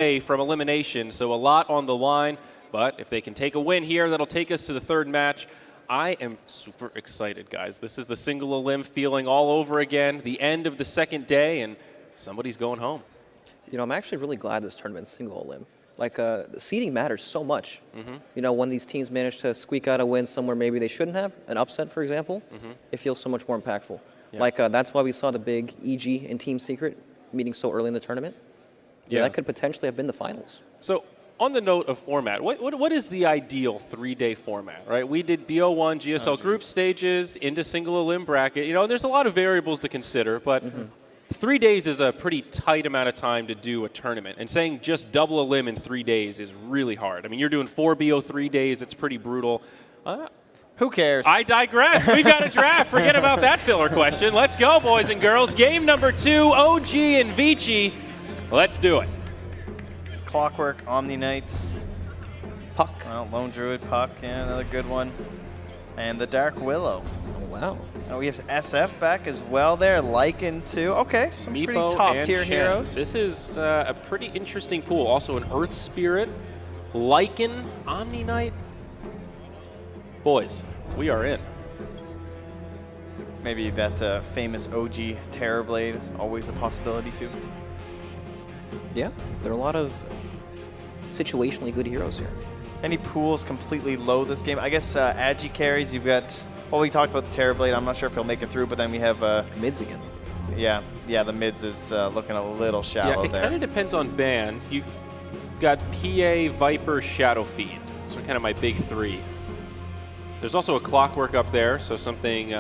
away from elimination, so a lot on the line. But if they can take a win here, that'll take us to the third match. I am super excited, guys. This is the single elim feeling all over again, the end of the second day, and somebody's going home. You know, I'm actually really glad this tournament's single elim. Like, the seeding matters so much. You know, when these teams manage to squeak out a win somewhere maybe they shouldn't have, an upset, for example, it feels so much more impactful. Yeah. Like, that's why we saw the big EG and Team Secret meeting so early in the tournament. Yeah, that could potentially have been the finals. So, on the note of format, what is the ideal three-day format, right? We did BO1 GSL group stages into single elim bracket. You know, there's a lot of variables to consider, but 3 days is a pretty tight amount of time to do a tournament. And saying just double elim in 3 days is really hard. I mean, you're doing 4 BO3 days. It's pretty brutal. Who cares? I digress. We've got a draft. Forget about that filler question. Let's go, boys and girls. Game number 2, OG and Vici. Let's do it. Clockwork, Omni Knights. Puck. Well, Lone Druid, Puck, yeah, another good one. And the Dark Willow. Oh, wow. Oh, we have SF back as well there, Lycan too. Okay, some Meepo pretty top-tier Shen. heroes. This is a pretty interesting pool. Also an Earth Spirit, Lycan, Omni Knight. Boys, we are in. Maybe that famous OG Terrorblade, always a possibility too. Yeah, there are a lot of situationally good heroes here. Any pools completely low this game? I guess Agi carries, you've got, well, we talked about the Terrorblade. I'm not sure if he'll make it through, but then we have... mids again. Yeah, the mids is looking a little shallow there. Yeah, it kind of depends on bans. You've got PA, Viper, Shadow Fiend. So kind of my big three. There's also a Clockwork up there, so something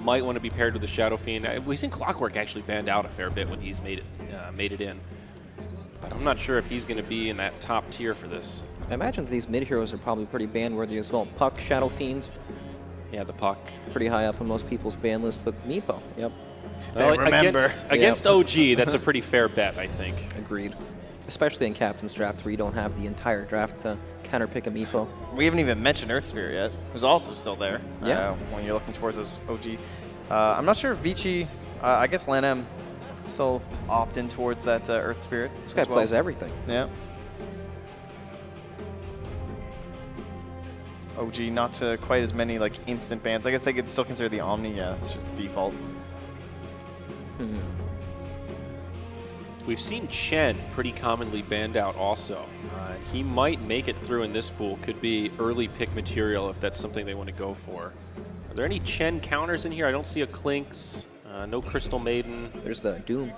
might want to be paired with the Shadow Fiend. We've seen Clockwork actually banned out a fair bit when he's made it in. But I'm not sure if he's going to be in that top tier for this. I imagine that these mid-heroes are probably pretty ban-worthy as well. Puck, Shadow Fiend. Yeah, the Puck. Pretty high up on most people's ban list, but Meepo, yep. Well, against OG, that's a pretty fair bet, I think. Agreed. Especially in Captain's Draft, where you don't have the entire draft to counterpick a Meepo. We haven't even mentioned Earth Spirit yet, who's also still there. Yeah. When you're looking towards those OG. I'm not sure if Vici, I guess Lanem still opt in towards that Earth Spirit. This guy plays everything. Yeah. OG, not quite as many like instant bans. I guess they could still consider the Omni. Yeah, it's just default. We've seen Chen pretty commonly banned out also. He might make it through in this pool. Could be early pick material if that's something they want to go for. Are there any Chen counters in here? I don't see a Clinks. No Crystal Maiden. There's the Doom.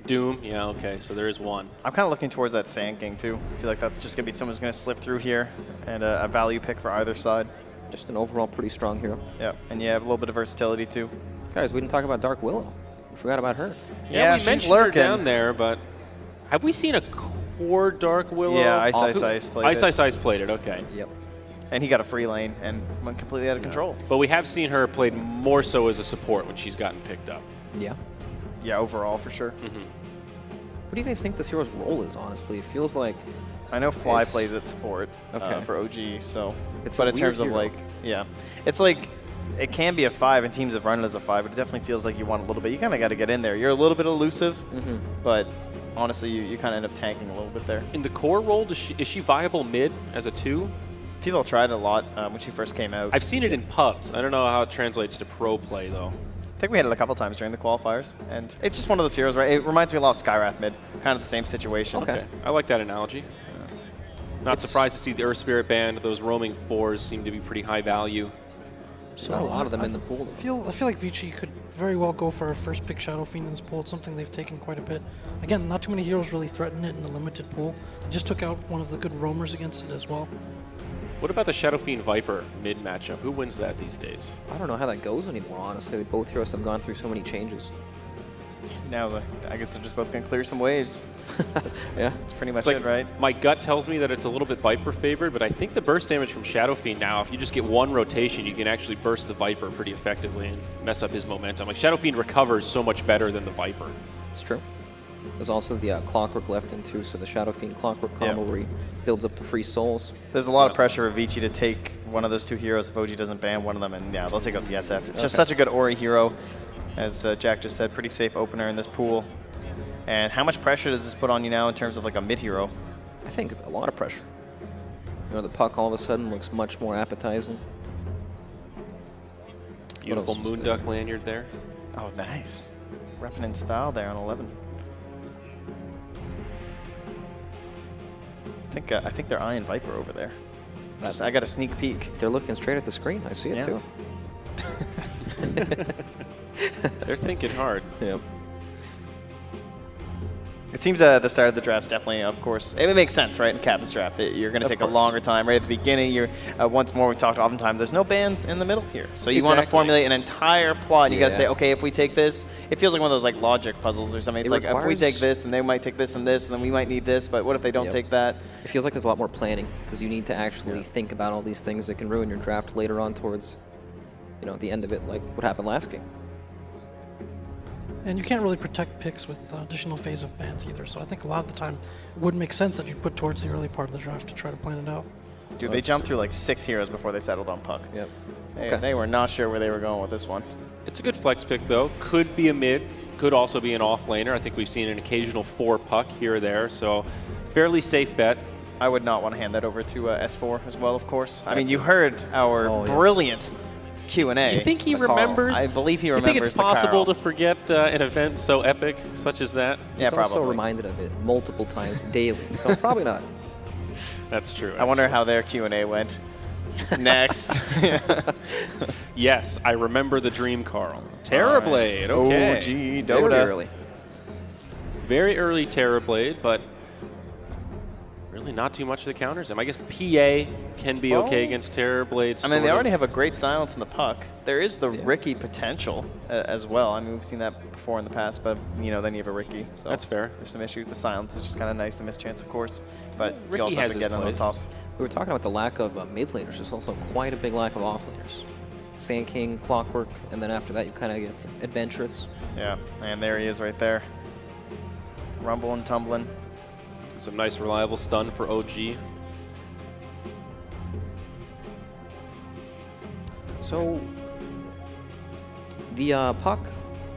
Doom, yeah, okay, so there is one. I'm kind of looking towards that Sand King too. I feel like that's just going to be someone's going to slip through here and a value pick for either side. Just an overall pretty strong hero. Yeah, and you have a little bit of versatility too. Guys, we didn't talk about Dark Willow. We forgot about her. Yeah, we mentioned her down there, but have we seen a core Dark Willow? Yeah, Ice played it. Ice played it, okay. Yep. And he got a free lane and went completely out of control. But we have seen her played more so as a support when she's gotten picked up. Yeah. Yeah, overall for sure. What do you guys think this hero's role is, honestly? It feels like... I know Fly plays at support for OG, so... But in terms of like, yeah. It's like, it can be a 5 and teams have run it as a 5, but it definitely feels like you want a little bit. You kind of got to get in there. You're a little bit elusive, but honestly, you kind of end up tanking a little bit there. In the core role, is she viable mid as a 2? People tried it a lot when she first came out. I've seen it in pubs. I don't know how it translates to pro play, though. I think we had it a couple times during the qualifiers, and it's just one of those heroes, right? It reminds me a lot of Skywrath mid, kind of the same situation. Okay, I like that analogy. Not surprised to see the Earth Spirit banned. Those roaming 4s seem to be pretty high value. So not a lot of them in the pool. I feel like Vici could very well go for a first pick Shadow Fiend in this pool. It's something they've taken quite a bit. Again, not too many heroes really threaten it in the limited pool. They just took out one of the good roamers against it as well. What about the Shadow Fiend Viper mid matchup? Who wins that these days? I don't know how that goes anymore, honestly. Both heroes have gone through so many changes. Now, I guess they're just both going to clear some waves. Yeah. That's pretty much it, right? My gut tells me that it's a little bit Viper favored, but I think the burst damage from Shadow Fiend now, if you just get one rotation, you can actually burst the Viper pretty effectively and mess up his momentum. Like, Shadow Fiend recovers so much better than the Viper. It's true. There's also the Clockwork left in too, so the Shadow Fiend Clockwork combo where he builds up the free souls. There's a lot of pressure for Vici to take one of those two heroes if OG doesn't ban one of them, and yeah, they'll take out the SF. It's just such a good Ori hero. As Jack just said, pretty safe opener in this pool. And how much pressure does this put on you now in terms of like a mid hero? I think a lot of pressure. You know, the puck all of a sudden looks much more appetizing. Beautiful Moonduck lanyard there. Oh, nice. Repping in style there on 11. I think they're eyeing Viper over there. I got a sneak peek. They're looking straight at the screen. I see it too. They're thinking hard. Yep. It seems the start of the draft's definitely, of course, it makes sense, right? In Captain's Draft, you're going to take a longer time. Right at the beginning, you're once more, we talked oftentimes, there's no bans in the middle here. So you want to formulate an entire plot, and you got to say, okay, if we take this, it feels like one of those like logic puzzles or something. It's like, if we take this, then they might take this, and then we might need this, but what if they don't take that? It feels like there's a lot more planning, because you need to actually think about all these things that can ruin your draft later on towards, you know, the end of it, like what happened last game. And you can't really protect picks with additional phase of bans either, so I think a lot of the time it would make sense that you put towards the early part of the draft to try to plan it out. Dude, they jumped through like 6 heroes before they settled on Puck. Yep. They were not sure where they were going with this one. It's a good flex pick, though. Could be a mid, could also be an off laner. I think we've seen an occasional 4 Puck here or there, so fairly safe bet. I would not want to hand that over to S4 as well, of course. I mean, you heard our brilliant Q&A. You think he remembers? I believe he remembers. You think it's possible to forget an event so epic such as that? Yeah, He's probably. also reminded of it multiple times daily, so probably not. That's true. I wonder how their Q&A went. Next. Yes, I remember the dream, Carl. Terrorblade, okay. OG Dota. Very early. Very early Terrorblade, but really not too much of the counters him. I guess PA can be okay against Terrorblade. I mean, they already have a great silence in the Puck. There is the Ricky potential as well. I mean, we've seen that before in the past, but, you know, then you have a Ricky. So that's fair. There's some issues. The silence is just kind of nice. The mischance, of course. But Ricky you also have to get on the top. We were talking about the lack of mid laners. There's also quite a big lack of off laners. Sand King, Clockwork, and then after that you kind of get some adventurous. Yeah, and there he is right there. Rumbling, tumbling. Some nice reliable stun for OG. So the Puck,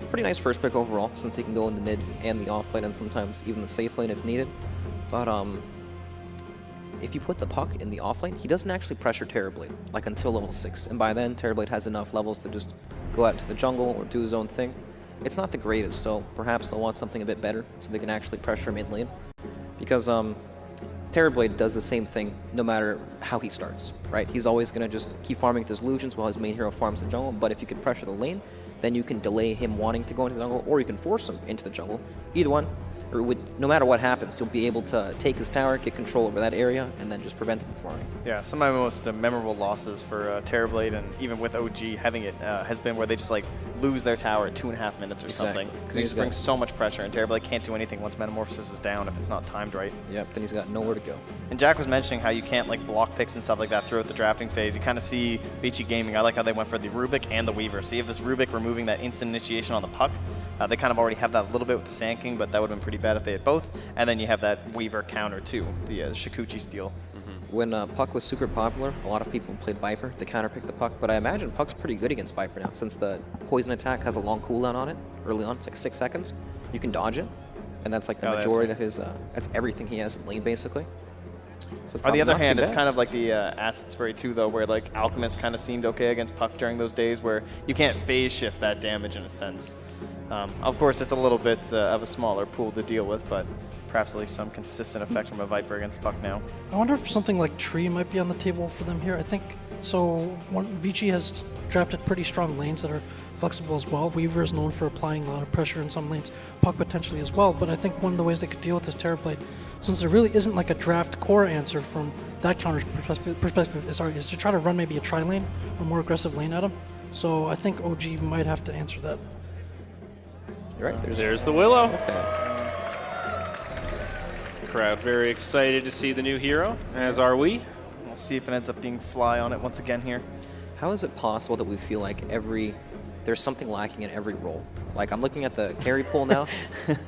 pretty nice first pick overall, since he can go in the mid and the off lane and sometimes even the safe lane if needed. But if you put the Puck in the off lane, he doesn't actually pressure Terrorblade, like until level 6. And by then, Terrorblade has enough levels to just go out to the jungle or do his own thing. It's not the greatest, so perhaps they'll want something a bit better so they can actually pressure mid lane. Because Terrorblade does the same thing no matter how he starts, right? He's always going to just keep farming his illusions while his main hero farms the jungle, but if you can pressure the lane, then you can delay him wanting to go into the jungle, or you can force him into the jungle. Either one, or no matter what happens, he'll be able to take his tower, get control over that area, and then just prevent him from farming. Yeah, some of my most memorable losses for Terrorblade, and even with OG having it, has been where they just like lose their tower at 2.5 minutes or something. Because he just brings so much pressure, and Terrorblade can't do anything once Metamorphosis is down if it's not timed right. Yep, then he's got nowhere to go. And Jack was mentioning how you can't like block picks and stuff like that throughout the drafting phase. You kind of see Vici Gaming, I like how they went for the Rubik and the Weaver. So you have this Rubik removing that instant initiation on the Puck. They kind of already have that a little bit with the Sand King, but that would have been pretty bad if they had both. And then you have that Weaver counter too, the Shikuchi steal. When Puck was super popular, a lot of people played Viper to counterpick the Puck, but I imagine Puck's pretty good against Viper now, since the poison attack has a long cooldown on it. Early on, it's like 6 seconds. You can dodge it, and that's like the majority of his, that's everything he has in lane, basically. So on the other hand, it's kind of like the Acid Spray too, though, where like Alchemist kind of seemed okay against Puck during those days where you can't phase shift that damage in a sense. Of course, it's a little bit of a smaller pool to deal with, but perhaps at least some consistent effect from a Viper against Puck now. I wonder if something like Tree might be on the table for them here. I think so. Vici has drafted pretty strong lanes that are flexible as well. Weaver is known for applying a lot of pressure in some lanes, Puck potentially as well, but I think one of the ways they could deal with this Terrorblade, since there really isn't like a draft core answer from that counter's perspective, is to try to run maybe a tri-lane or more aggressive lane at him. So I think OG might have to answer that. You're right, there's the Willow. Okay. Crowd very excited to see the new hero, as are we. We'll see if it ends up being Fly on it once again here. How is it possible that we feel like there's something lacking in every role? Like, I'm looking at the carry pool now,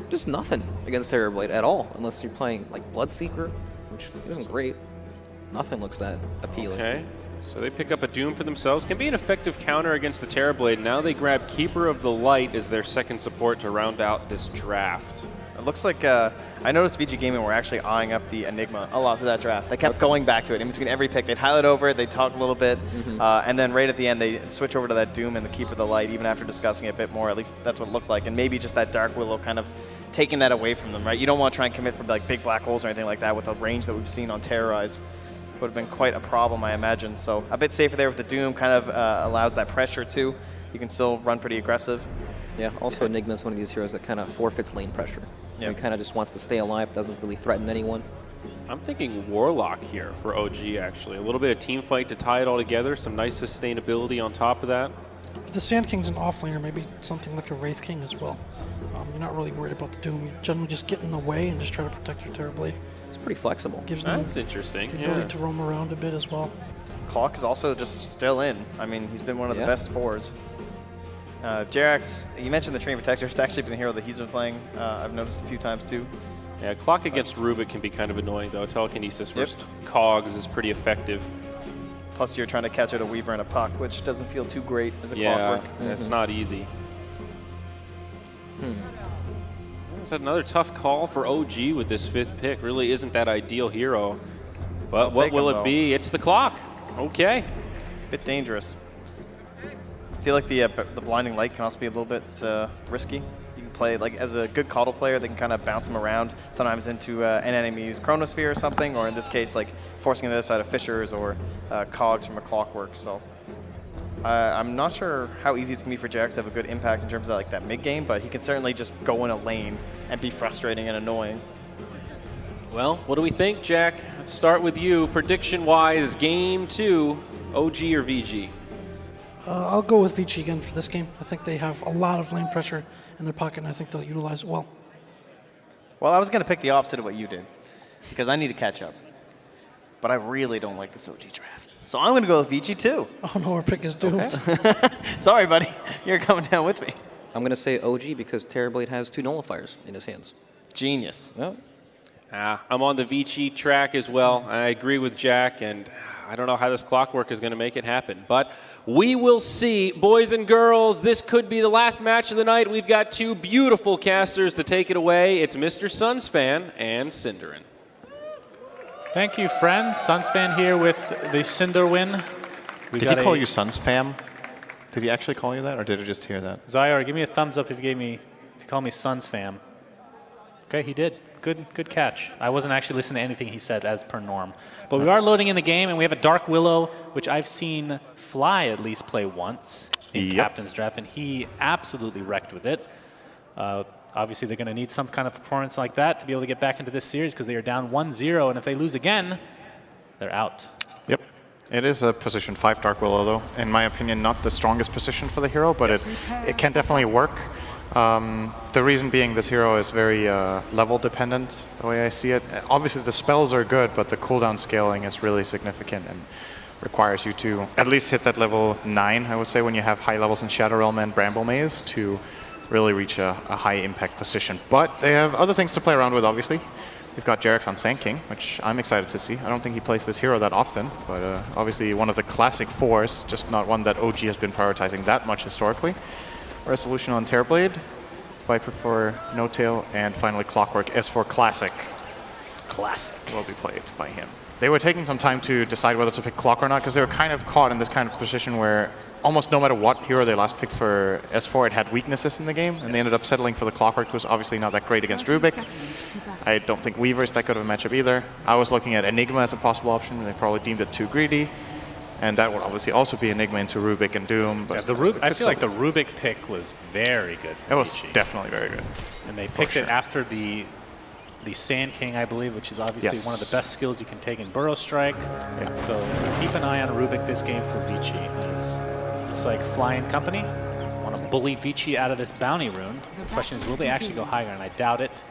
just nothing against Terrorblade at all, unless you're playing like Bloodseeker, which isn't great. Nothing looks that appealing. Okay, so they pick up a Doom for themselves. Can be an effective counter against the Terrorblade. Now they grab Keeper of the Light as their second support to round out this draft. It looks like I noticed VG Gaming were actually eyeing up the Enigma a lot through that draft. They kept going back to it. In between every pick, they'd highlight over it, they'd talk a little bit, and then right at the end, they switch over to that Doom and the Keeper of the Light, even after discussing it a bit more. At least that's what it looked like. And maybe just that Dark Willow kind of taking that away from them, right? You don't want to try and commit for like big black holes or anything like that with the range that we've seen on Terrorize. Would have been quite a problem, I imagine. So a bit safer there with the Doom, kind of allows that pressure too. You can still run pretty aggressive. Yeah, also Enigma is one of these heroes that kind of forfeits lane pressure. He kind of just wants to stay alive, doesn't really threaten anyone. I'm thinking Warlock here for OG, actually. A little bit of team fight to tie it all together, some nice sustainability on top of that. If the Sand King's an offlaner, maybe something like a Wraith King as well. You're not really worried about the Doom. You generally just get in the way and just try to protect your Terrorblade. It's pretty flexible. Gives them That's interesting. the ability to roam around a bit as well. Clock is also just still in. I mean, he's been one of the best fours. Jerax, you mentioned the Train Protector. It's actually been a hero that he's been playing. I've noticed a few times too. Yeah, Clock against Rubik can be kind of annoying, though. Telekinesis versus Cogs is pretty effective. Plus, you're trying to catch out a Weaver and a Puck, which doesn't feel too great as a Clockwork. Yeah, it's not easy. It's another tough call for OG with this 5th pick. Really isn't that ideal hero. But what will it be? It's the Clock. Okay. Bit dangerous. I feel like the Blinding Light can also be a little bit risky. You can play, like, as a good Coddle player, they can kind of bounce them around, sometimes into an enemy's Chronosphere or something, or in this case, like, forcing the other side of Fissures or Cogs from a Clockwork. So I'm not sure how easy it's going to be for Jax to have a good impact in terms of, like, that mid-game, but he can certainly just go in a lane and be frustrating and annoying. Well, what do we think, Jack? Let's start with you. Prediction-wise, Game 2, OG or VG? I'll go with Vici again for this game. I think they have a lot of lane pressure in their pocket, and I think they'll utilize it well. Well, I was going to pick the opposite of what you did, because I need to catch up. But I really don't like this OG draft. So I'm going to go with Vici too. Oh no, our pick is doomed. Okay. Sorry, buddy. You're coming down with me. I'm going to say OG because Terrorblade has 2 nullifiers in his hands. Genius. Yep. I'm on the Vici track as well. I agree with Jack, and I don't know how this Clockwork is going to make it happen. But we will see. Boys and girls, this could be the last match of the night. We've got 2 beautiful casters to take it away. It's Mr. Sunsfan and Cinderin. Thank you, friend. Sunsfan here with the Cinder win. Did he call you Sunsfam? Did he actually call you that, or did I just hear that? Zyar, give me a thumbs up if you call me Sunsfam. Okay, he did. Good catch. I wasn't actually listening to anything he said as per norm. But we are loading in the game, and we have a Dark Willow, which I've seen Fly at least play once in Captain's Draft, and he absolutely wrecked with it. Obviously, they're going to need some kind of performance like that to be able to get back into this series because they are down 1-0, and if they lose again, they're out. Yep. It is a position 5 Dark Willow, though. In my opinion, not the strongest position for the hero, but it can definitely work. The reason being this hero is very level dependent, the way I see it. Obviously, the spells are good, but the cooldown scaling is really significant and requires you to at least hit that level 9, I would say, when you have high levels in Shadow Realm and Bramble Maze to really reach a high impact position. But they have other things to play around with, obviously. We've got Jerax on Sand King, which I'm excited to see. I don't think he plays this hero that often, but obviously one of the classic 4s, just not one that OG has been prioritizing that much historically. Resolution on Terrorblade, Viper for No Tail, and finally Clockwork S4 Classic. Classic will be played by him. They were taking some time to decide whether to pick Clock or not, because they were kind of caught in this kind of position where almost no matter what hero they last picked for S4, it had weaknesses in the game, and they ended up settling for the Clockwork, who's obviously not that great against Rubik. I don't think Weaver is that good of a matchup either. I was looking at Enigma as a possible option, and they probably deemed it too greedy. And that would obviously also be Enigma into Rubik and Doom. But yeah, I feel like the Rubik pick was very good for It was Vici. definitely very good. And they picked it after the Sand King, I believe, which is obviously one of the best skills you can take in Burrow Strike. Yeah. So keep an eye on Rubik this game for Vici. Looks like Flying Company want to bully Vici out of this bounty rune. The question is, will they actually go higher? And I doubt it.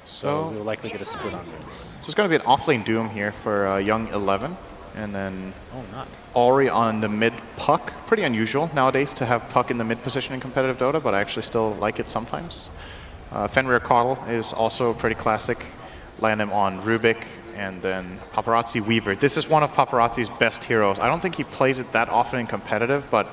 So we'll likely get a split on runes. So it's going to be an offlane Doom here for Young 11. And then Ori on the mid Puck. Pretty unusual nowadays to have Puck in the mid position in competitive Dota, but I actually still like it sometimes. Fenrir Coddle is also pretty classic. Land him on Rubik, and then Paparazzi Weaver. This is one of Paparazzi's best heroes. I don't think he plays it that often in competitive, but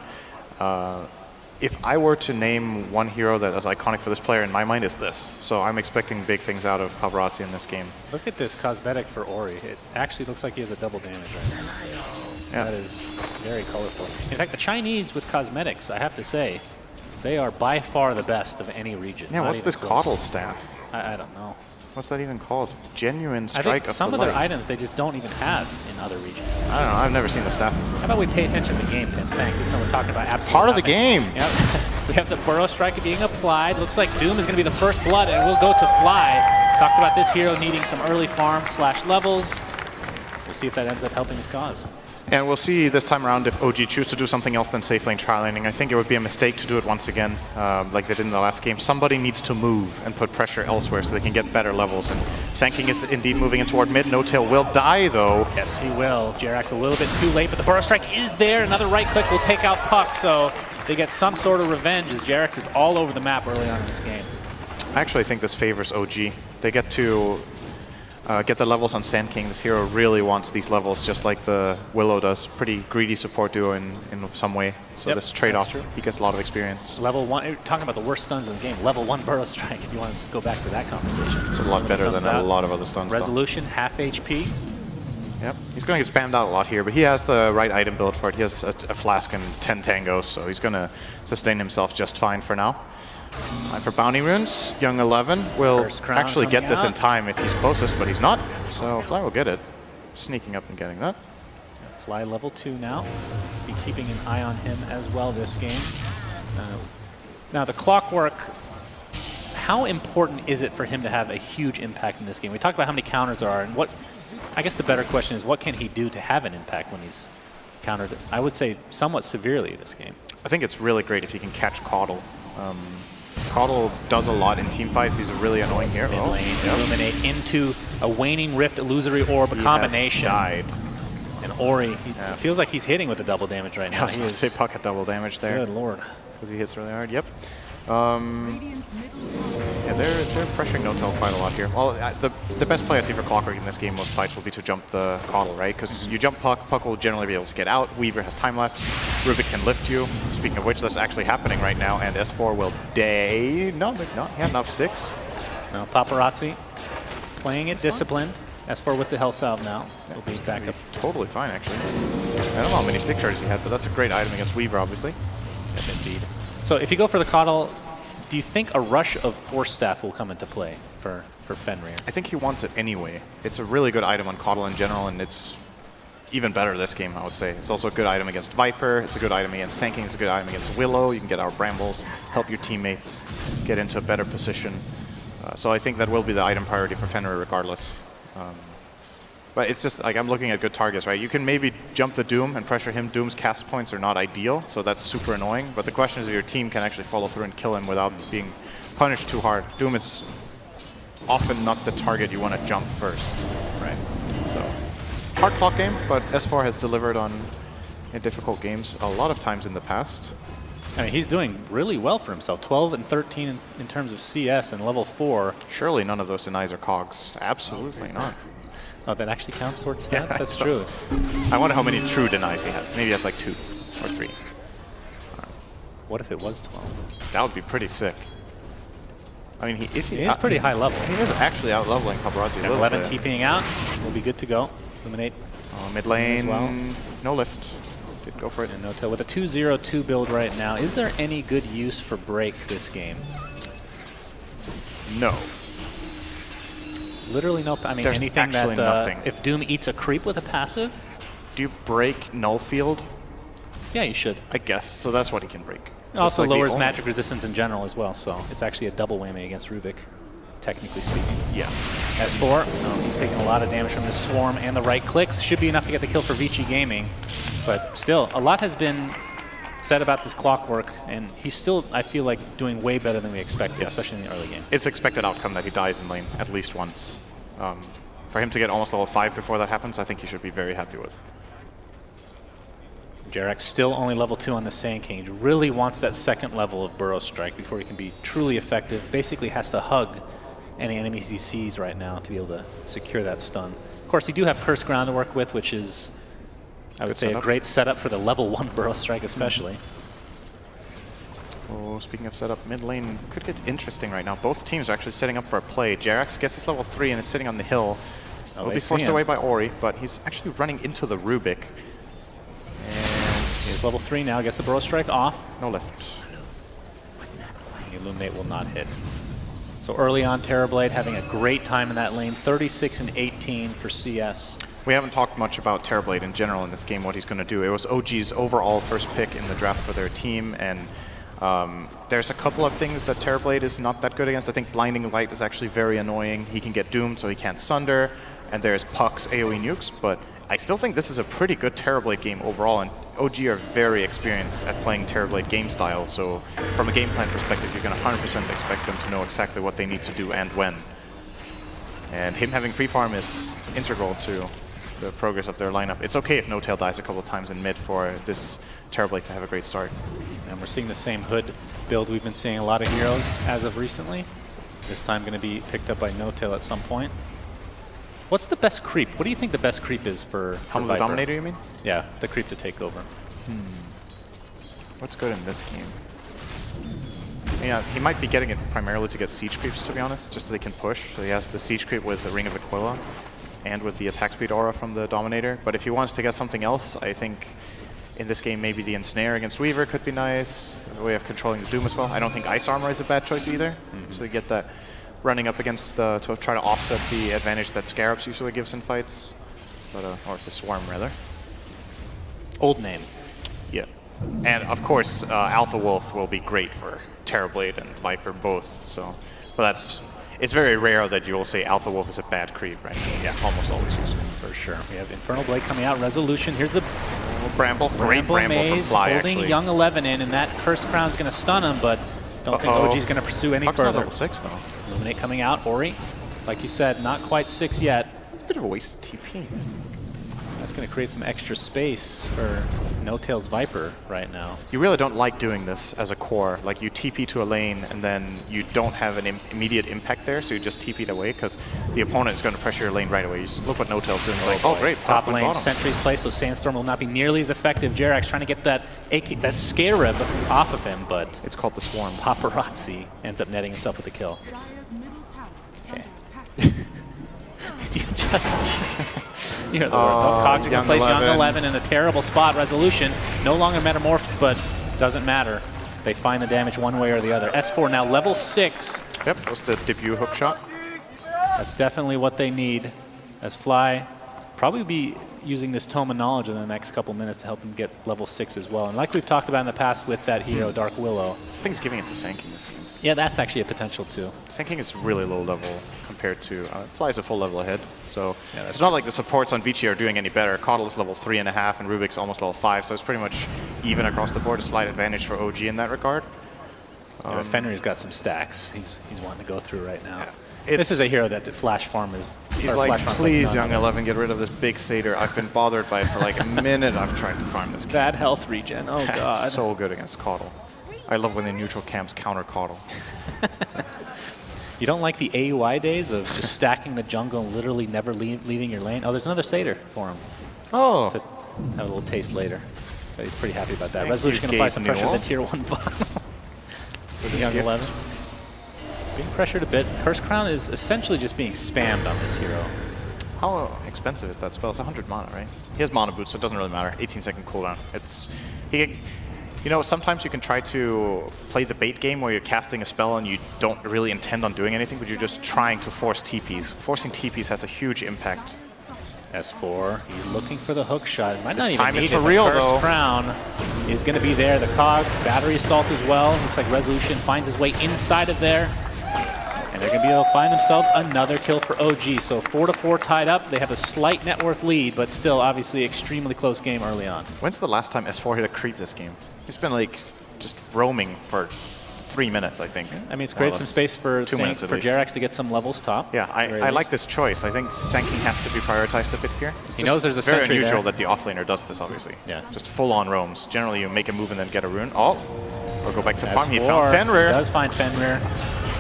if I were to name one hero that is iconic for this player, in my mind, is this. So I'm expecting big things out of Paparazzi in this game. Look at this cosmetic for Ori. It actually looks like he has a double damage right now. Yeah. That is very colorful. In fact, the Chinese with cosmetics, I have to say, they are by far the best of any region. Yeah, what's this Caudle staff? I don't know. What's that even called? Genuine Strike I think of some the of their light. items they just don't even have in other regions. I don't know. I've never seen the staff. How about we pay attention to the game, Tim? Thanks. Even though we're talking about absolutely part of the nothing. game. Yep. We have the Burrow Strike being applied. Looks like Doom is going to be the first blood, and we'll go to Fly. Talked about this hero needing some early farm / levels. We'll see if that ends up helping his cause. And we'll see this time around if OG choose to do something else than safe lane trial laning. I think it would be a mistake to do it once again, like they did in the last game. Somebody needs to move and put pressure elsewhere so they can get better levels. And Sanking is indeed moving in toward mid. No Tail will die, though. Yes, he will. Jarek's a little bit too late, but the Burrow Strike is there. Another right click will take out Puck, so they get some sort of revenge as Jarek's is all over the map early on in this game. I actually think this favors OG. They get to get the levels on Sand King. This hero really wants these levels, just like the Willow does. Pretty greedy support duo in some way. So this trade-off, he gets a lot of experience. Level 1, talking about the worst stuns in the game, level 1 Burrow Strike, if you want to go back to that conversation. It's a lot better than a lot of other stuns. Resolution, half HP. Yep, he's going to get spammed out a lot here, but he has the right item build for it. He has a flask and 10 tangos, so he's going to sustain himself just fine for now. Time for bounty runes. Young 11 will actually get this in time if he's closest, but he's not. So Fly will get it. Sneaking up and getting that. Fly level 2 now. Be keeping an eye on him as well this game. Now the clockwork, how important is it for him to have a huge impact in this game? We talked about how many counters there are, and what, I guess the better question is what can he do to have an impact when he's countered, I would say, somewhat severely this game. I think it's really great if he can catch Caudle. Caudle does a lot in team fights. He's a really annoying hero. Mid lane, illuminate into a waning rift illusory orb, a combination. Died. And Ori, he feels like he's hitting with the double damage right now. I was going to say Puck had double damage there. Good lord. Because he hits really hard. Yep. Yeah, they're pressuring No Tail quite a lot here. Well, the best play I see for Clockwork in this game most fights will be to jump the Caudle, right? Because you jump Puck, Puck will generally be able to get out. Weaver has time lapse. Rubik can lift you. Speaking of which, that's actually happening right now. And S4 will day. No, they're not. He had enough sticks. Now Paparazzi playing it disciplined. S4 with the health salve now. He'll be back up. Totally fine, actually. I don't know how many stick charges he had, but that's a great item against Weaver, obviously. Yes, indeed. So if you go for the Caudle, do you think a rush of Force Staff will come into play for Fenrir? I think he wants it anyway. It's a really good item on Caudle in general, and it's even better this game, I would say. It's also a good item against Viper. It's a good item against Sanking. It's a good item against Willow. You can get our Brambles, help your teammates get into a better position. So I think that will be the item priority for Fenrir regardless. But it's just like I'm looking at good targets, right? You can maybe jump the Doom and pressure him. Doom's cast points are not ideal, so that's super annoying. But the question is if your team can actually follow through and kill him without being punished too hard. Doom is often not the target you want to jump first, right? So hard clock game, but S4 has delivered on difficult games a lot of times in the past. I mean, he's doing really well for himself. 12 and 13 in terms of CS and level 4. Surely none of those denies are cogs. Absolutely not. Oh, that actually counts towards stats? Yeah, that's true. I wonder how many true denies he has. Maybe he has like 2 or 3. What if it was 12? That would be pretty sick. I mean, he is pretty high level. He is actually out-leveling Paparazzi a little 11 bit. TPing out. We'll be good to go. Eliminate. Mid lane, as well. No lift. Did go for it. And No Tail with a 2-0-2 build right now. Is there any good use for break this game? No. Literally no. I mean, There's anything actually that nothing. if Doom eats a creep with a passive? Do you break null field? Yeah, you should. I guess. So that's what he can break. It also like lowers magic resistance in general as well, so it's actually a double whammy against Rubik, technically speaking. Yeah. S4, he's taking a lot of damage from his Swarm and the right clicks. Should be enough to get the kill for Vici Gaming. But still, a lot has been said about this Clockwork, and he's still, I feel like, doing way better than we expected, especially in the early game. It's expected outcome that he dies in lane at least once. For him to get almost level 5 before that happens, I think he should be very happy with. Jarek still only level 2 on the Sand King. He really wants that second level of Burrow Strike before he can be truly effective. Basically has to hug any enemies he sees right now to be able to secure that stun. Of course, you do have Cursed Ground to work with, which is, I would say, a great setup for the level 1 Burrow Strike especially. Oh, speaking of setup, mid lane could get interesting right now. Both teams are actually setting up for a play. Jerax gets his level 3 and is sitting on the hill. Will be forced away by Ori, but he's actually running into the Rubik. And he's level 3 now. Gets the Burrow Strike off. No lift. The Illuminate will not hit. So early on, Terrorblade having a great time in that lane. 36 and 18 for CS. We haven't talked much about Terrorblade in general in this game, what he's going to do. It was OG's overall first pick in the draft for their team, and there's a couple of things that Terrorblade is not that good against. I think Blinding Light is actually very annoying. He can get doomed, so he can't Sunder, and there's Puck's AoE nukes, but I still think this is a pretty good Terrorblade game overall, and OG are very experienced at playing Terrorblade game style, so from a game plan perspective, you can 100% expect them to know exactly what they need to do and when. And him having free farm is integral to the progress of their lineup. It's okay if No-Tail dies a couple of times in mid for this Terrorblade to have a great start. And we're seeing the same Hood build we've been seeing a lot of heroes as of recently. This time going to be picked up by No-Tail at some point. What's the best creep? What do you think the best creep is for Helm of the Dominator, you mean? Yeah, the creep to take over. What's good in this game? Yeah, he might be getting it primarily to get siege creeps, to be honest, just so they can push. So he has the siege creep with the Ring of Aquila and with the attack speed aura from the Dominator. But if he wants to get something else, I think in this game maybe the Ensnare against Weaver could be nice. A way of controlling the Doom as well. I don't think Ice Armor is a bad choice either. So you get that running up against to try to offset the advantage that Scarabs usually gives in fights. But, or the Swarm rather. Old name. Yeah. And of course, Alpha Wolf will be great for Terrorblade and Viper both. So, but it's very rare that you will say Alpha Wolf is a bad creep, right? Yeah, almost always useful. For sure. We have Infernal Blade coming out. Resolution. Here's the Bramble. Great Bramble from Maze Fly, holding actually. Young 11 in, and that Cursed Crown's going to stun him, but don't think OG's going to pursue any Puck's further. not level 6, though. Illuminate coming out. Ori, like you said, not quite 6 yet. It's a bit of a waste of TP. That's going to create some extra space for No-Tail's Viper right now. You really don't like doing this as a core. Like, you TP to a lane, and then you don't have an immediate impact there, so you just TP it away, because the opponent is going to pressure your lane right away. You just look what No-Tail's doing. It's like, oh, great. Top lane, Sentry's place, so Sandstorm will not be nearly as effective. Jerax trying to get that Scarab off of him, but it's called the Swarm. Paparazzi ends up netting himself with a kill. Okay. Did you just... You're the worst. Cog's going to place Young 11 in a terrible spot. Resolution no longer metamorphs, but doesn't matter. They find the damage one way or the other. S4 now level 6. Yep, that was the debut hook shot. That's definitely what they need. As Fly probably be using this Tome of Knowledge in the next couple minutes to help him get level 6 as well. And like we've talked about in the past with that hero, Dark Willow. I think he's giving it to Sand King this game. Yeah, that's actually a potential too. Sand King is really low level compared to Fly's a full level ahead. So yeah, it's not like the supports on Vici are doing any better. Caudal is level 3.5 and Rubik's almost level 5, so it's pretty much even across the board. A slight advantage for OG in that regard. Yeah, Fenrir's got some stacks he's wanting to go through right now. Yeah, this is a hero that Flash Farm is... He's like, please, Young 11, get rid of this big satyr. I've been bothered by it for like a minute. I've tried to farm this game. Bad health regen, oh god. It's so good against Caudal. I love when the neutral camps counter Caudal. You don't like the AUI days of just stacking the jungle and literally never leaving your lane? Oh, there's another satyr for him. Oh. To have a little taste later. But he's pretty happy about that. Resolution going to apply some pressure to the tier 1 bottom. For the Young 11. Being pressured a bit. Curse Crown is essentially just being spammed on this hero. How expensive is that spell? It's 100 mana, right? He has mana boots, so it doesn't really matter. 18-second cooldown. You know, sometimes you can try to play the bait game where you're casting a spell and you don't really intend on doing anything, but you're just trying to force TPs. Forcing TPs has a huge impact. S4, he's looking for the hook shot. It might this not even time need it's it. for real, the Curse though. Crown is going to be there. The Cogs, Battery Assault as well. Looks like Resolution finds his way inside of there. And they're going to be able to find themselves another kill for OG. So 4-4 tied up. They have a slight net worth lead, but still obviously extremely close game early on. When's the last time S4 hit a creep this game? He's been like just roaming for 3 minutes, I think. I mean, it's created some space for Jerax to get some levels top. Yeah, I like this choice. I think Sand King has to be prioritized a bit here. He knows there's a very sentry unusual there. that the offlaner does this, obviously. Yeah. Just full-on roams. Generally, you make a move and then get a rune. Oh, or go back to farm. He S4 found Fenrir. does find Fenrir.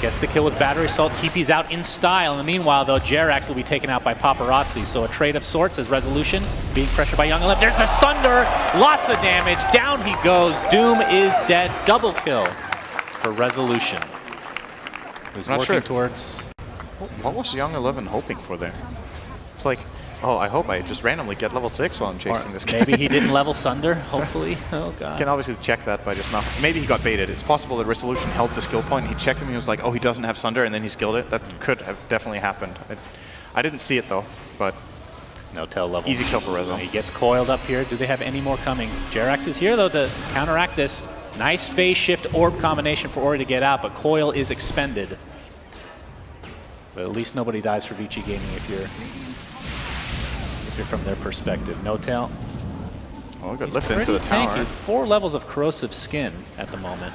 Gets the kill with Battery Assault. TP's out in style. In the meanwhile, though, Jerax will be taken out by Paparazzi. So a trade of sorts as Resolution being pressured by Young 11. There's the Sunder. Lots of damage. Down he goes. Doom is dead. Double kill for Resolution, who's working towards... What was Young 11 hoping for there? It's like, oh, I hope I just randomly get level 6 while I'm chasing this guy. Maybe he didn't level Sunder, hopefully. Oh, God. You can obviously check that by just mouse. Maybe he got baited. It's possible that Resolution held the skill point, and he checked him, and he was like, oh, he doesn't have Sunder, and then he skilled it. That could have definitely happened. I didn't see it, though, but No-tail level. easy kill for Rezo. He gets coiled up here. Do they have any more coming? Jerax is here, though, to counteract this. Nice phase shift orb combination for Ori to get out, but coil is expended. But at least nobody dies for Vici Gaming if you're from their perspective. No-tail. Oh, good lift into the tower. 4 levels of corrosive skin at the moment.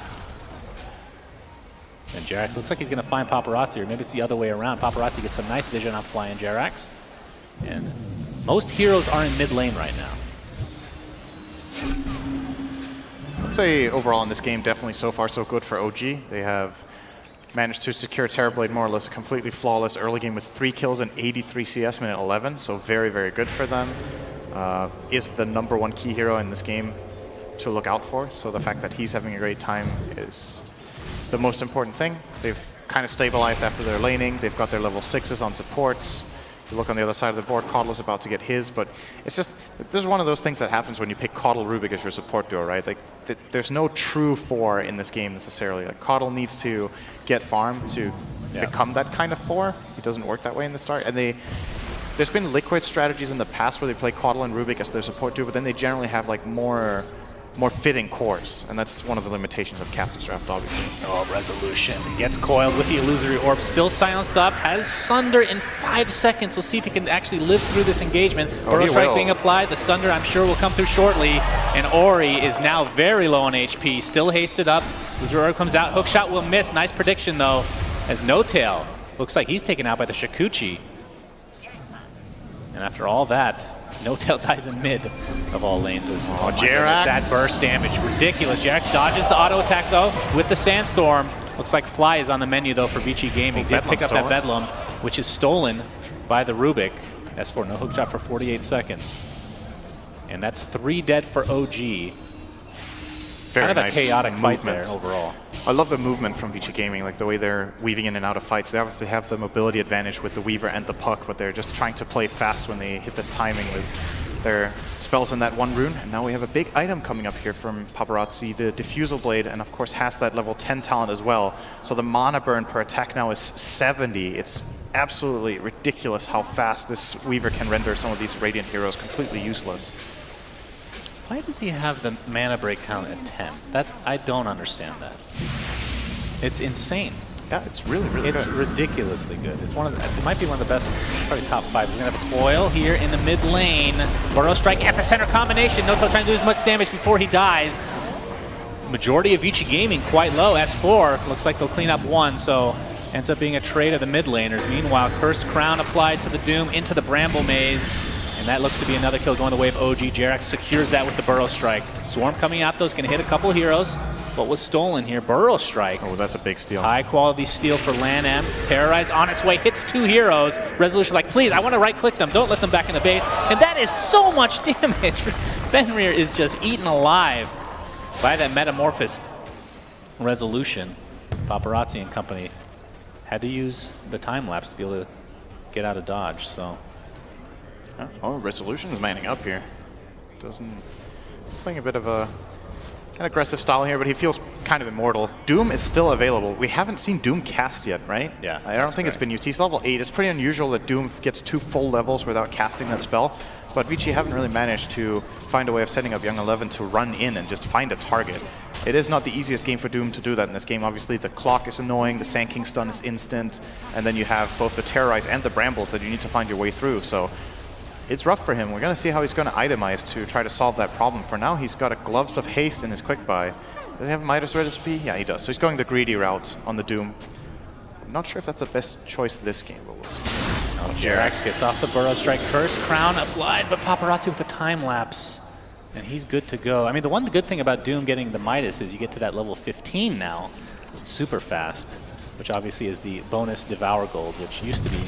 And Jerax looks like he's going to find Paparazzi, or maybe it's the other way around. Paparazzi gets some nice vision on flying Jerax. And most heroes are in mid lane right now. I'd say overall in this game, definitely so far so good for OG. They have managed to secure Terrorblade more or less a completely flawless early game with 3 kills and 83 CS minute 11, so very, very good for them. Is the #1 key hero in this game to look out for, so the fact that he's having a great time is the most important thing. They've kind of stabilized after their laning. They've got their level 6s on supports. You look on the other side of the board, Caudle is about to get his, but it's just, this is one of those things that happens when you pick Caudle Rubik as your support duo, right? Like, there's no true 4 in this game necessarily. Like, Caudle needs to get farm to become that kind of 4. He doesn't work that way in the start. And there's been Liquid strategies in the past where they play Caudle and Rubik as their support duo, but then they generally have like more fitting cores, and that's one of the limitations of Captain's Draft, obviously. Oh, Resolution gets coiled with the illusory orb, still silenced up, has Sunder in 5 seconds. We'll see if he can actually live through this engagement. Burrow Strike being applied, the Sunder I'm sure will come through shortly, and Ori is now very low on HP, still hasted up. Illusory orb comes out, hookshot will miss. Nice prediction though, as No-Tail looks like he's taken out by the Shikuchi. And after all that, No-Tail dies in mid of all lanes. Jerax. That burst damage, ridiculous. Jerax dodges the auto attack though with the Sandstorm. Looks like Fly is on the menu though for Vici Gaming. They pick up that Bedlam, which is stolen by the Rubik. S4, no hookshot for 48 seconds. And that's 3 dead for OG. Very kind of nice a chaotic fight movement there overall. I love the movement from Vici Gaming, like the way they're weaving in and out of fights. They obviously have the mobility advantage with the Weaver and the Puck, but they're just trying to play fast when they hit this timing with their spells in that 1 rune. And now we have a big item coming up here from Paparazzi, the Diffusal Blade, and of course has that level 10 talent as well. So the mana burn per attack now is 70. It's absolutely ridiculous how fast this Weaver can render some of these Radiant heroes completely useless. Why does he have the mana break talent at 10? That I don't understand that. It's insane. Yeah, it's really, really good. It's ridiculously good. It's one of the, it might be one of the best, probably top 5. We're gonna have a coil here in the mid lane. Burrow Strike epicenter combination. No-Tail trying to do as much damage before he dies. Majority of Vici Gaming quite low. S4 looks like they'll clean up 1, so ends up being a trade of the mid laners. Meanwhile, Cursed Crown applied to the Doom into the Bramble Maze. And that looks to be another kill going the way of OG. Jerax secures that with the Burrow Strike. Swarm coming out, though, is going to hit a couple heroes. What was stolen here? Burrow Strike. Oh, that's a big steal. High quality steal for LanM. Terrorize on its way, hits 2 heroes. Resolution like, please, I want to right click them. Don't let them back in the base. And that is so much damage. Fenrir is just eaten alive by that Metamorphosis. Resolution. Paparazzi and company had to use the time lapse to be able to get out of dodge, so. Oh, Resolution is manning up here. Playing a bit of an aggressive style here, but he feels kind of immortal. Doom is still available. We haven't seen Doom cast yet, right? Yeah. I don't think it's been used. He's level 8. It's pretty unusual that Doom gets 2 full levels without casting that spell. But Vici haven't really managed to find a way of setting up Young 11 to run in and just find a target. It is not the easiest game for Doom to do that in this game. Obviously, the clock is annoying, the Sand King stun is instant, and then you have both the Terrorize and the Brambles that you need to find your way through. So it's rough for him. We're going to see how he's going to itemize to try to solve that problem. For now, he's got a Gloves of Haste in his quick buy. Does he have a Midas recipe? Yeah, he does. So he's going the greedy route on the Doom. I'm not sure if that's the best choice this game, but we'll see. Jerax gets off the Burrow Strike. Curse Crown applied, but Paparazzi with the time lapse. And he's good to go. I mean, the one good thing about Doom getting the Midas is you get to that level 15 now, super fast, which obviously is the bonus Devour Gold, which used to be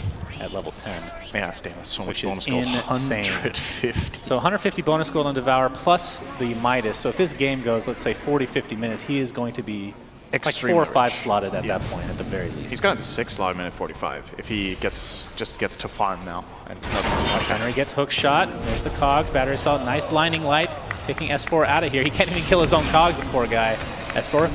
at level 10. Yeah, damn, that's so much bonus gold. Insane. 150. So 150 bonus gold on Devour plus the Midas. So if this game goes, let's say 40, 50 minutes, he is going to be extreme. Like 4 or 5 slotted at that point, at the very least. He's gotten 6 slot minute 45. If he just gets to farm now. And Henry gets hook shot. There's the cogs. Battery assault. Nice blinding light. Taking S4 out of here. He can't even kill his own cogs, the poor guy. S4,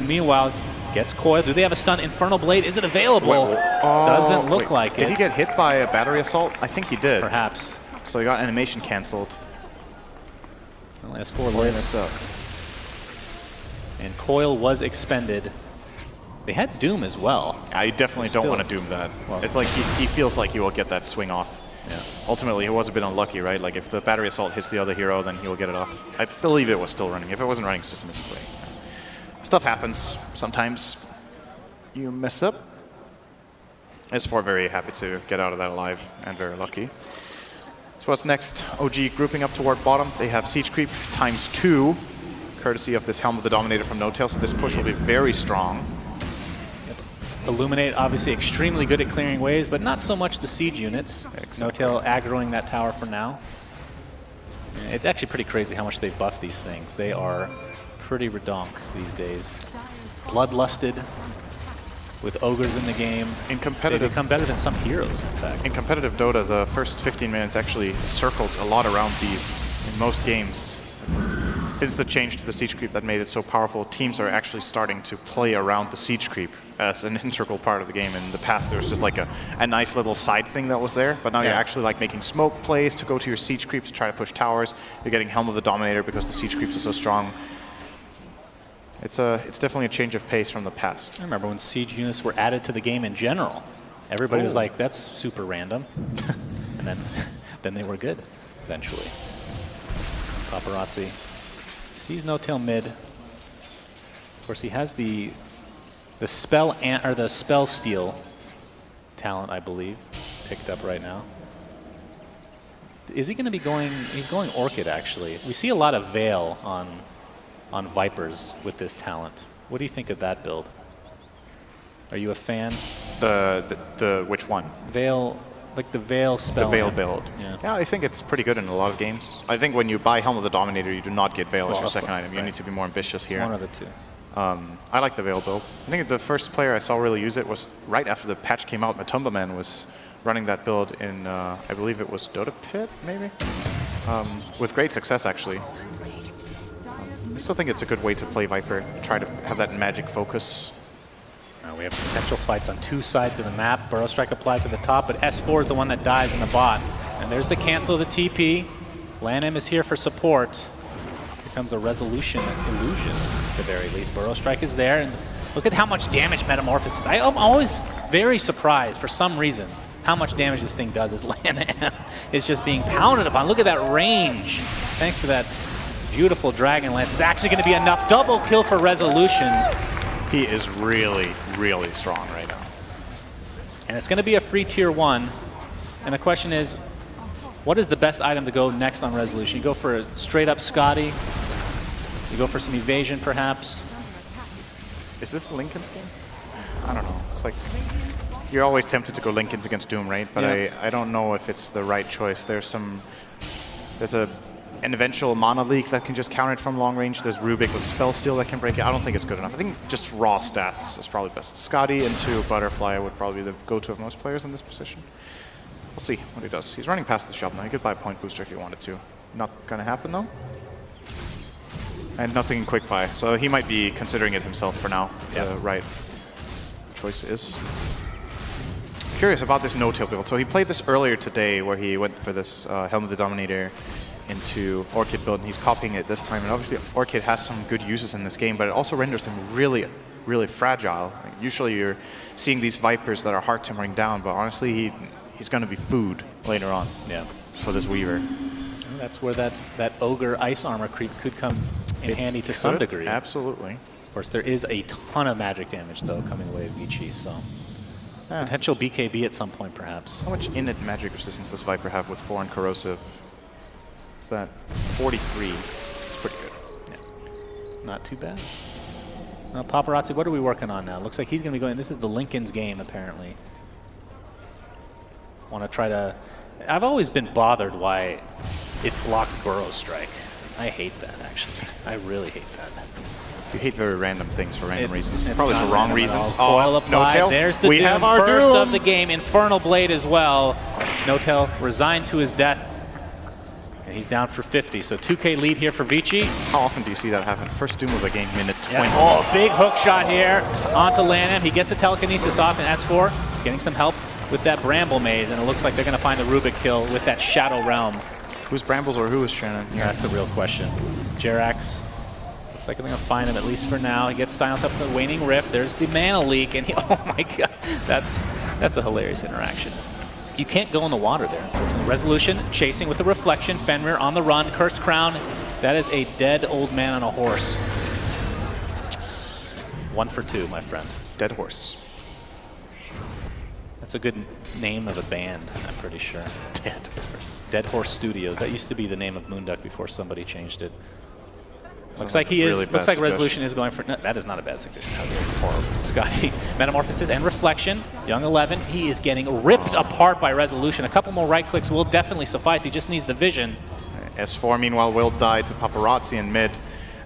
meanwhile, gets coil. Do they have a stun? Infernal Blade, is it available? Doesn't look like it. Did he get hit by a battery assault? I think he did. Perhaps. So he got animation canceled. Well, S4 lives. And coil was expended. They had Doom as well. I definitely don't want to Doom that. Well, it's like he feels like he will get that swing off. Yeah. Ultimately, he was a bit unlucky, right? Like if the battery assault hits the other hero, then he will get it off. I believe it was still running. If it wasn't running, it's just a misplay. Stuff happens. Sometimes you mess up. S4 very happy to get out of that alive and very lucky. So what's next? OG grouping up toward bottom. They have Siege Creep ×2, courtesy of this Helm of the Dominator from No-Tail, so this push will be very strong. Illuminate, obviously extremely good at clearing waves, but not so much the siege units. Exactly. No-Tail aggroing that tower for now. It's actually pretty crazy how much they buff these things. They are pretty redonk these days. Bloodlusted, with ogres in the game. In competitive, they become better than some heroes, in fact. In competitive Dota, the first 15 minutes actually circles a lot around these in most games. Since the change to the Siege Creep that made it so powerful, teams are actually starting to play around the Siege Creep as an integral part of the game. In the past, there was just like a nice little side thing that was there, but now you're actually like making smoke plays to go to your Siege Creeps to try to push towers. You're getting Helm of the Dominator because the Siege Creeps are so strong. It's definitely a change of pace from the past. I remember when siege units were added to the game in general. Everybody was like, that's super random. And then they were good, eventually. Paparazzi sees No-Tail mid. Of course, he has the spell steal talent, I believe, picked up right now. Is he going to be going? He's going Orchid, actually. We see a lot of Veil on Vipers with this talent. What do you think of that build? Are you a fan? The which one? Veil, like the Veil spell. The Veil build. Yeah, I think it's pretty good in a lot of games. I think when you buy Helm of the Dominator, you do not get Veil as your second item. You need to be more ambitious here. One of the two. I like the Veil build. I think the first player I saw really use it was right after the patch came out. Matumba Man was running that build in, I believe it was Dota Pit, maybe? With great success, actually. I still think it's a good way to play Viper, try to have that magic focus. We have potential fights on 2 sides of the map. Burrow Strike applied to the top, but S4 is the one that dies in the bot. And there's the cancel of the TP. LANM is here for support. Here comes a resolution illusion, at the very least. Burrow Strike is there, and look at how much damage Metamorphosis. I'm always very surprised, for some reason, how much damage this thing does as LANM is just being pounded upon. Look at that range. Thanks to that beautiful Dragon Lance. It's actually going to be enough. Double kill for resolution. He is really, really strong right now. And it's going to be a free tier 1. And the question is, what is the best item to go next on resolution? You go for a straight up Scotty. You go for some evasion, perhaps. Is this Lincoln's game? I don't know. It's like, you're always tempted to go Lincoln's against Doom, right? But I don't know if it's the right choice. There's an eventual Mana Leak that can just counter it from long range. There's Rubik with Spell Steal that can break it. I don't think it's good enough. I think just raw stats is probably best. Scotty into Butterfly would probably be the go-to of most players in this position. We'll see what he does. He's running past the shop now. He could buy a point booster if he wanted to. Not gonna happen though. And nothing in quick buy, so he might be considering it himself for now. The right choice is. Curious about this No-Tail build. So he played this earlier today where he went for this Helm of the Dominator into Orchid build, and he's copying it this time. And obviously Orchid has some good uses in this game, but it also renders them really, really fragile. Like, usually you're seeing these Vipers that are hard to bring down, but honestly he's going to be food later on for this Weaver. And that's where that Ogre Ice Armor creep could come in handy to some degree. Absolutely. Of course, there is a ton of magic damage, though, coming away with vici, so potential BKB at some point, perhaps. How much innate magic resistance does Viper have with 4 and Corrosive? Is that 43? It's pretty good. Yeah. Not too bad. Now, Paparazzi, what are we working on now? Looks like he's going to be going. This is the Lincoln's game, apparently. Want to try to. I've always been bothered why it blocks Burrow Strike. I hate that, actually. I really hate that. You hate very random things for random reasons. It's Probably for wrong reasons. Coil applied. No-tail. There's the we doom. have our First doom. of the game. Infernal Blade as well. No-tail resigned to his death. And he's down for 50. So 2K lead here for Vici. How often do you see that happen? First doom of the game, minute 20. Yeah. Oh, big hook shot here onto Lanham. He gets a telekinesis off, and S4 is getting some help with that Bramble Maze, and it looks like they're going to find the Rubik kill with that Shadow Realm. Who's Brambles or who is Shannon? Yeah, that's a real question. Jerax, looks like they're going to find him, at least for now. He gets silenced up with the Waning Rift. There's the Mana Leak, and he, oh my god, that's a hilarious interaction. You can't go in the water there, unfortunately. Resolution chasing with the Reflection. Fenrir on the run. Cursed Crown. That is a dead old man on a horse. 1 for 2, my friend. Dead horse. That's a good name of a band, I'm pretty sure. Dead Horse. Dead Horse Studios. That used to be the name of Moonduck before somebody changed it. Looks like he is. Looks like Resolution is going for. No, that is not a bad suggestion. That is horrible. Scotty, Metamorphosis and Reflection. Young 11. He is getting ripped apart by Resolution. A couple more right clicks will definitely suffice. He just needs the vision. S4, meanwhile, will die to Paparazzi in mid.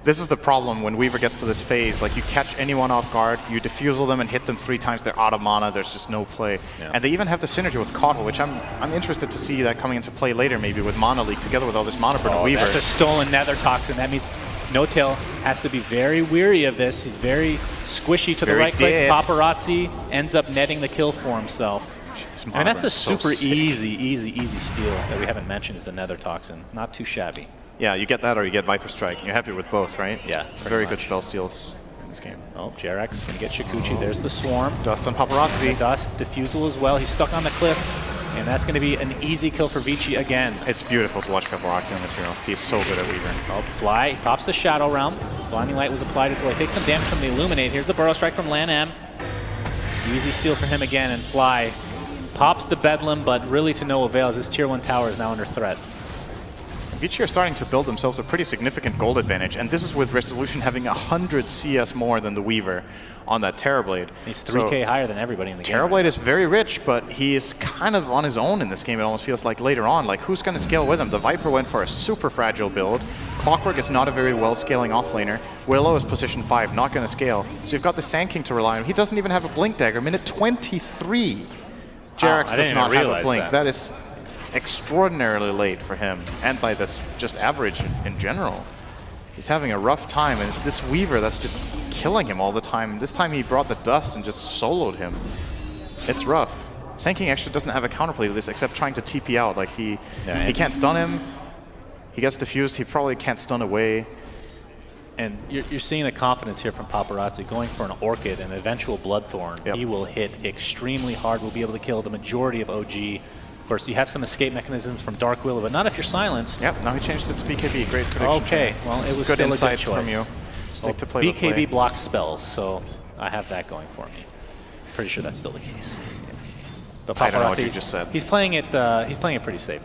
This is the problem when Weaver gets to this phase. Like, you catch anyone off guard, you defusal them and hit them 3 times, they're out of mana, there's just no play. Yeah. And they even have the synergy with Caudal, which I'm interested to see that coming into play later, maybe with Mana Leak together with all this Mana Burn Weaver. That's a stolen Nether Toxin. That means No-Tail has to be very weary of this. He's very squishy to the right clicks. Paparazzi ends up netting the kill for himself. And that's a super easy steal that we haven't mentioned is the Nether Toxin. Not too shabby. Yeah, you get that or you get Viper Strike. You're happy with both, right? Yeah. Very good spell steals in this game. Oh, Jerax can get Shikuchi. There's the Swarm. Dust on Paparazzi. Dust, Diffusal as well. He's stuck on the cliff. And that's going to be an easy kill for Vici again. It's beautiful to watch Paparazzi on this hero. He's so good at Weaver. Oh, Fly. He pops the Shadow Realm. Blinding Light was applied as well. He takes some damage from the Illuminate. Here's the Burrow Strike from Lan M. Easy steal for him again. And Fly pops the Bedlam, but really to no avail as this Tier 1 tower is now under threat. Vici are starting to build themselves a pretty significant gold advantage, and this is with Resolution having 100 CS more than the Weaver on that Terrorblade. He's 3K higher than everybody in the game. Terrorblade is very rich, but he is kind of on his own in this game, it almost feels like later on. Like, who's going to scale with him? The Viper went for a super fragile build. Clockwork is not a very well-scaling offlaner. Willow is position 5, not going to scale. So you've got the Sand King to rely on. He doesn't even have a Blink Dagger. Minute 23. Jerax does not have a Blink. That is extraordinarily late for him, and by this just average in general. He's having a rough time, and it's this Weaver that's just killing him all the time. This time he brought the Dust and just soloed him. It's rough. Sand King actually doesn't have a counterplay to this except trying to TP out. Like, he can't stun him. He gets diffused. He probably can't stun away. And you're seeing the confidence here from Paparazzi going for an Orchid and eventual Bloodthorn. Yep. He will hit extremely hard. Will be able to kill the majority of OG. Of course, you have some escape mechanisms from Dark Willow, but not if you're silenced. Yep, now he changed it to BKB. Great prediction. Okay, well, it was good still insight a good choice from you. Stick to play BKB blocks spells, so I have that going for me. Pretty sure that's still the case. But I don't know what you just said. He's playing it pretty safe.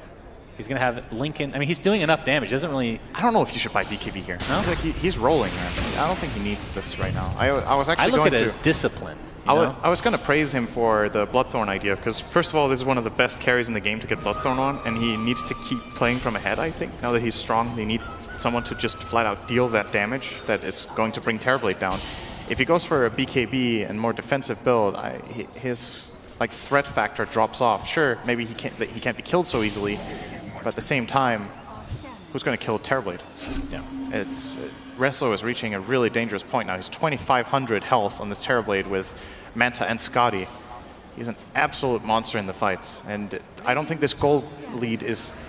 He's going to have Lincoln. I mean, he's doing enough damage. Doesn't really. I don't know if you should buy BKB here. No? Like he's rolling, man. I don't think he needs this right now. I was actually going to. I look at it as discipline. I was going to praise him for the Bloodthorn idea, because first of all, this is one of the best carries in the game to get Bloodthorn on, and he needs to keep playing from ahead, I think. Now that he's strong, they need someone to just flat out deal that damage that is going to bring Terrorblade down. If he goes for a BKB and more defensive build, his like threat factor drops off. Sure, maybe he can't be killed so easily, but at the same time, who's going to kill Terrorblade? Yeah, Reslo is reaching a really dangerous point now. He's 2,500 health on this Terrorblade with Manta and Scotty. He's an absolute monster in the fights, and I don't think this gold lead is...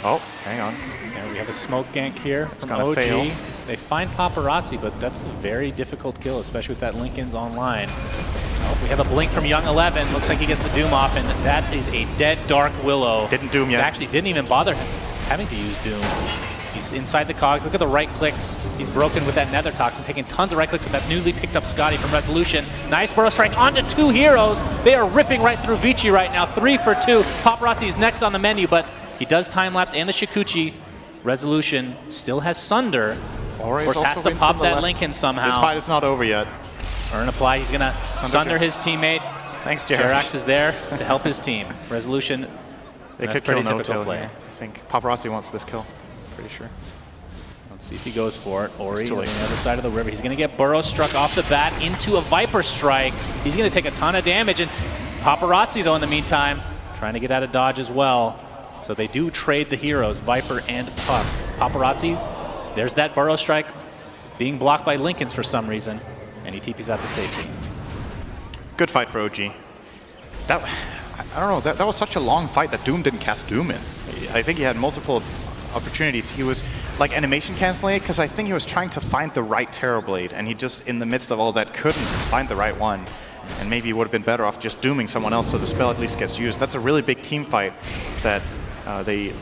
Oh, hang on. Yeah, we have a smoke gank here from OG. Fail. They find Paparazzi, but that's a very difficult kill, especially with that Lincoln's online. Oh, we have a blink from Young 11. Looks like he gets the Doom off, and that is a dead Dark Willow. Didn't Doom yet. Actually didn't even bother having to use Doom. He's inside the cogs. Look at the right clicks. He's broken with that Nether Toxin, taking tons of right clicks with that newly picked up Scotty from Resolution. Nice Burrow Strike onto 2 heroes. They are ripping right through Vici right now. 3 for 2. Paparazzi's next on the menu, but he does time lapse and the Shikuchi. Resolution still has Sunder. Of course, has to pop that Lincoln somehow. This fight is not over yet. Earn apply. He's going to Sunder his teammate. Thanks, Jerax. Jerax is there to help his team. Resolution. They could kill No-Tail. I think Paparazzi wants this kill. Pretty sure. Let's see if he goes for it. Ori on the other side of the river. He's going to get Burrow struck off the bat into a Viper strike. He's going to take a ton of damage. And Paparazzi, though, in the meantime, trying to get out of dodge as well. So they do trade the heroes, Viper and Puck. Paparazzi, there's that Burrow strike being blocked by Lincolns for some reason. And he TP's out to safety. Good fight for OG. I don't know, that was such a long fight that Doom didn't cast Doom in. I think he had multiple opportunities. He was like animation canceling it because I think he was trying to find the right Terrorblade, and he just, in the midst of all that, couldn't find the right one. And maybe he would have been better off just dooming someone else so the spell at least gets used. That's a really big team fight that they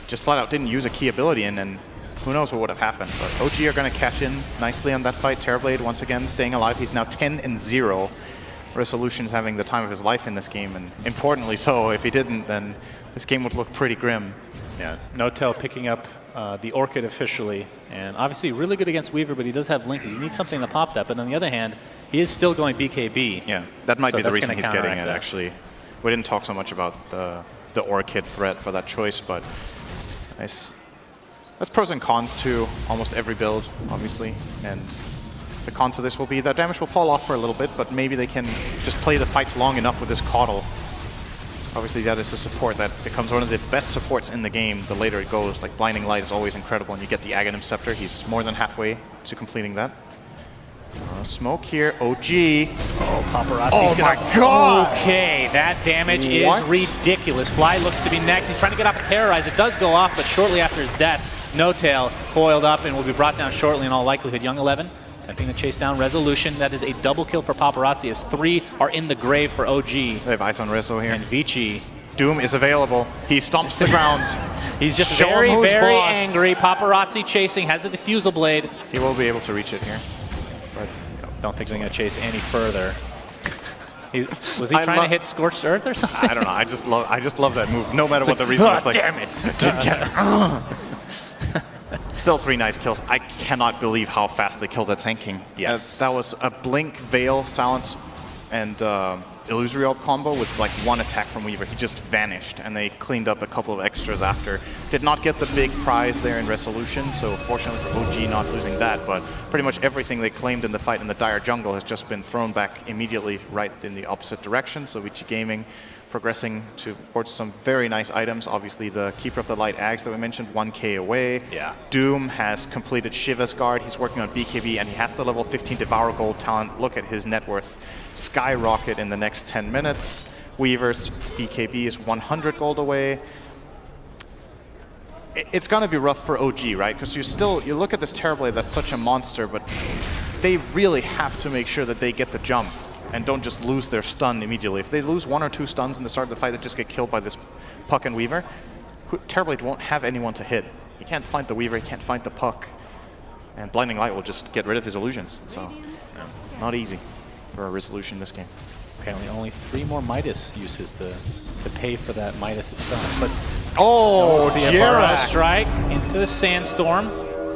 just flat out didn't use a key ability in, and who knows what would have happened. But OG are going to cash in nicely on that fight. Terrorblade, once again, staying alive. He's now 10-0. Resolution's having the time of his life in this game, and importantly so. If he didn't, then this game would look pretty grim. Yeah, No-Tail picking up the Orchid officially, and obviously really good against Weaver, but he does have Link. You need something to pop that, but on the other hand, he is still going BKB. Yeah, that might be the reason he's getting it, actually. We didn't talk so much about the Orchid threat for that choice, but nice. There's pros and cons to almost every build, obviously, and the cons of this will be that damage will fall off for a little bit, but maybe they can just play the fights long enough with this Caudal. Obviously, that is a support that becomes one of the best supports in the game the later it goes. Like, Blinding Light is always incredible, and you get the Aghanim Scepter. He's more than halfway to completing that. Smoke here, OG. Oh, Paparazzi's oh gonna... my god! Okay, that damage is ridiculous. Fly looks to be next. He's trying to get off a Terrorize. It does go off, but shortly after his death, No-Tail coiled up and will be brought down shortly in all likelihood. Young 11 attempting to chase down Resolution. That is a double kill for Paparazzi as 3 are in the grave for OG. They have eyes on Rezo here. And Vici. Doom is available. He stomps the ground. He's just very angry. Paparazzi chasing, has the Diffusal Blade. He will be able to reach it here. But don't think they're going to chase any further. Was he trying to hit Scorched Earth or something? I don't know. I just love that move. No matter what the reason is. Like, damn it! Didn't get it. Still 3 nice kills. I cannot believe how fast they killed that Sand King. Yes. That was a Blink, Veil, Silence, and Illusory Orb combo with like 1 attack from Weaver. He just vanished, and they cleaned up a couple of extras after. Did not get the big prize there in Resolution, so fortunately for OG not losing that, but pretty much everything they claimed in the fight in the Dire Jungle has just been thrown back immediately right in the opposite direction. So Vici Gaming progressing towards some very nice items. Obviously, the Keeper of the Light Axe that we mentioned, 1k away. Yeah. Doom has completed Shiva's Guard. He's working on BKB, and he has the level 15 Devour Gold talent. Look at his net worth skyrocket in the next 10 minutes. Weaver's BKB is 100 gold away. It's going to be rough for OG, right? Because you look at this Terrorblade, that's such a monster, but they really have to make sure that they get the jump and don't just lose their stun immediately. If they lose 1 or 2 stuns in the start of the fight, they just get killed by this Puck and Weaver. Terrorblade won't have anyone to hit. He can't find the Weaver, he can't find the Puck. And Blinding Light will just get rid of his illusions. So, not easy for a Resolution in this game. Apparently only 3 more Midas uses to pay for that Midas itself. But Jerax! Strike into the Sandstorm.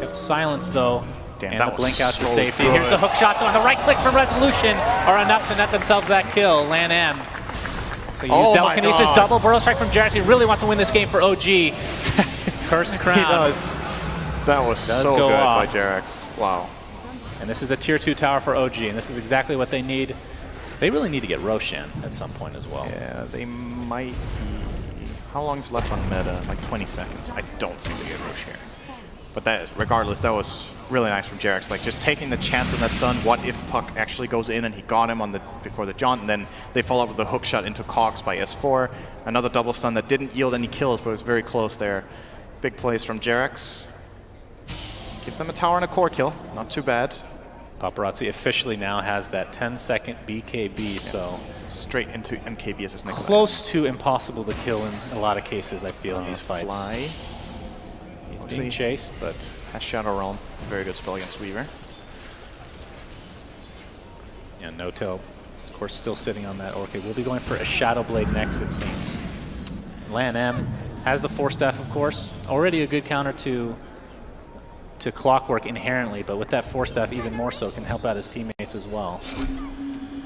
Got silence though. Damn, and that the blink out to so safety. good. Here's the hook shot though, and the right clicks from Resolution are enough to net themselves that kill. Lan M. So use Telekinesis, double Burrow Strike from Jerax. He really wants to win this game for OG. Cursed Crown. He does. That was so good by Jerax. Wow. And this is a tier 2 tower for OG, and this is exactly what they need. They really need to get Roshan at some point as well. Yeah, they might be... How long is left on meta? Like 20 seconds. I don't think they get Roshan. But that, regardless, that was really nice from Jerax. Like, just taking the chance on that stun. What if Puck actually goes in and he got him on before the jaunt, and then they follow up with the hook shot into Cogs by S4. Another double stun that didn't yield any kills, but it was very close there. Big plays from Jerax. Gives them a tower and a core kill. Not too bad. Paparazzi officially now has that 10-second BKB, so... Straight into MKB as his next close to impossible to kill in a lot of cases, I feel, in these fights. Fly. He's being chased, but... Has Shadow Realm. Very good spell against Weaver. Yeah, No-Tail, of course, still sitting on that Orchid. We'll be going for a Shadow Blade next, it seems. Lan M has the Force Staff, of course. Already a good counter to Clockwork inherently, but with that Force Staff even more so can help out his teammates as well.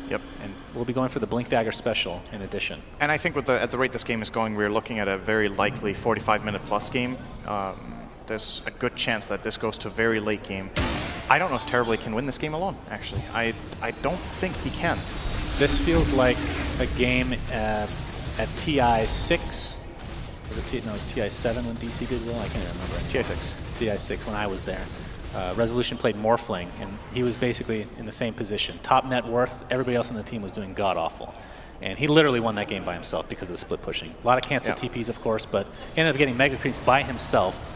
Yep. And we'll be going for the Blink Dagger special in addition. And I think at the rate this game is going, we're looking at a very likely 45-minute plus game. There's a good chance that this goes to a very late game. I don't know if Terribly can win this game alone, actually. I don't think he can. This feels like a game at TI 6. Was it no, it was TI 7 when DC did well? I can't remember. TI 6. TI 6 when I was there. Resolution played Morphling, and he was basically in the same position. Top net worth, everybody else on the team was doing god-awful. And he literally won that game by himself because of the split pushing. A lot of canceled TPs, of course, but he ended up getting Mega Creeps by himself.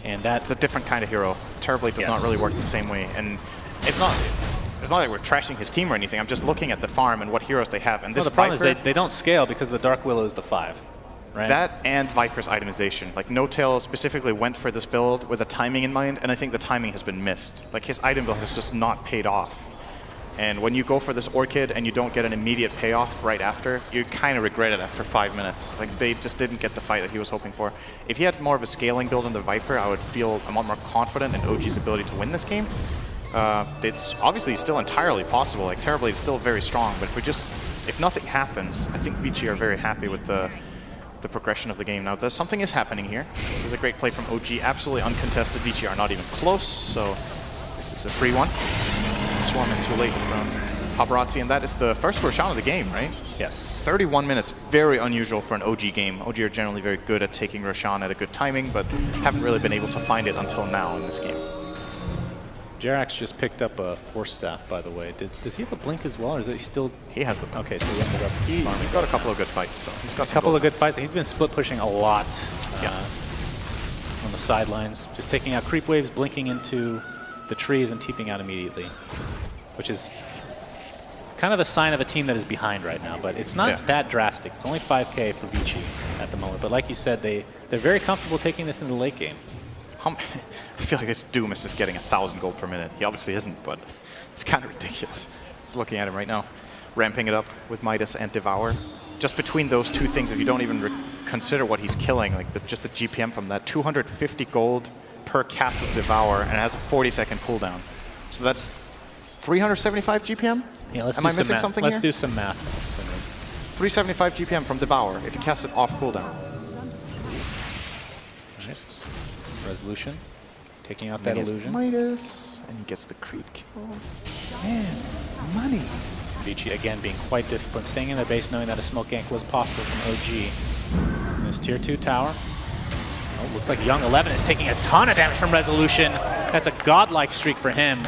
And that's a different kind of hero. Terribly does not really work the same way. And it's not like we're trashing his team or anything. I'm just looking at the farm and what heroes they have. And this the problem is they don't scale because the Dark Willow is the 5. Right. That and Viper's itemization. Like, No-Tail specifically went for this build with a timing in mind, and I think the timing has been missed. Like, his item build has just not paid off. And when you go for this Orchid and you don't get an immediate payoff right after, you kind of regret it after 5 minutes. Like, they just didn't get the fight that he was hoping for. If he had more of a scaling build in the Viper, I would feel a lot more confident in OG's ability to win this game. It's obviously still entirely possible. Like, Terribly is still very strong, but if nothing happens, I think Vici are very happy with the progression of the game. Now, something is happening here. This is a great play from OG, absolutely uncontested. Vici are not even close, so this is a free one. Swarm is too late from Paparazzi, and that is the first Roshan of the game, right? Yes. 31 minutes, very unusual for an OG game. OG are generally very good at taking Roshan at a good timing, but haven't really been able to find it until now in this game. Jerax just picked up a Force Staff, by the way. Does he have a Blink as well, or is he still... He has the Blink. Okay, so he ended up farming. He's got a couple of good fights, so he's got a couple of good fights. He's been split pushing a lot on the sidelines, just taking out creep waves, blinking into the trees, and TPing out immediately, which is kind of a sign of a team that is behind right now, but it's not that drastic. It's only 5K for Vici at the moment, but like you said, they're very comfortable taking this into the late game. I feel like this Doom is just getting 1,000 gold per minute. He obviously isn't, but it's kind of ridiculous. Just looking at him right now, ramping it up with Midas and Devour. Just between those two things, if you don't even consider what he's killing, like just the GPM from that, 250 gold per cast of Devour, and it has a 40-second cooldown. So that's 375 GPM? Yeah, let's Am I missing something here? Let's do here? some math. 375 GPM from Devour if he casts it off cooldown. Jesus. Resolution, taking out that illusion. Midas, and he gets the creep kill. Man, money. Vici again being quite disciplined, staying in their base, knowing that a smoke gank was possible from OG. And this tier 2 tower. Oh, looks like Young 11 is taking a ton of damage from Resolution. That's a godlike streak for him.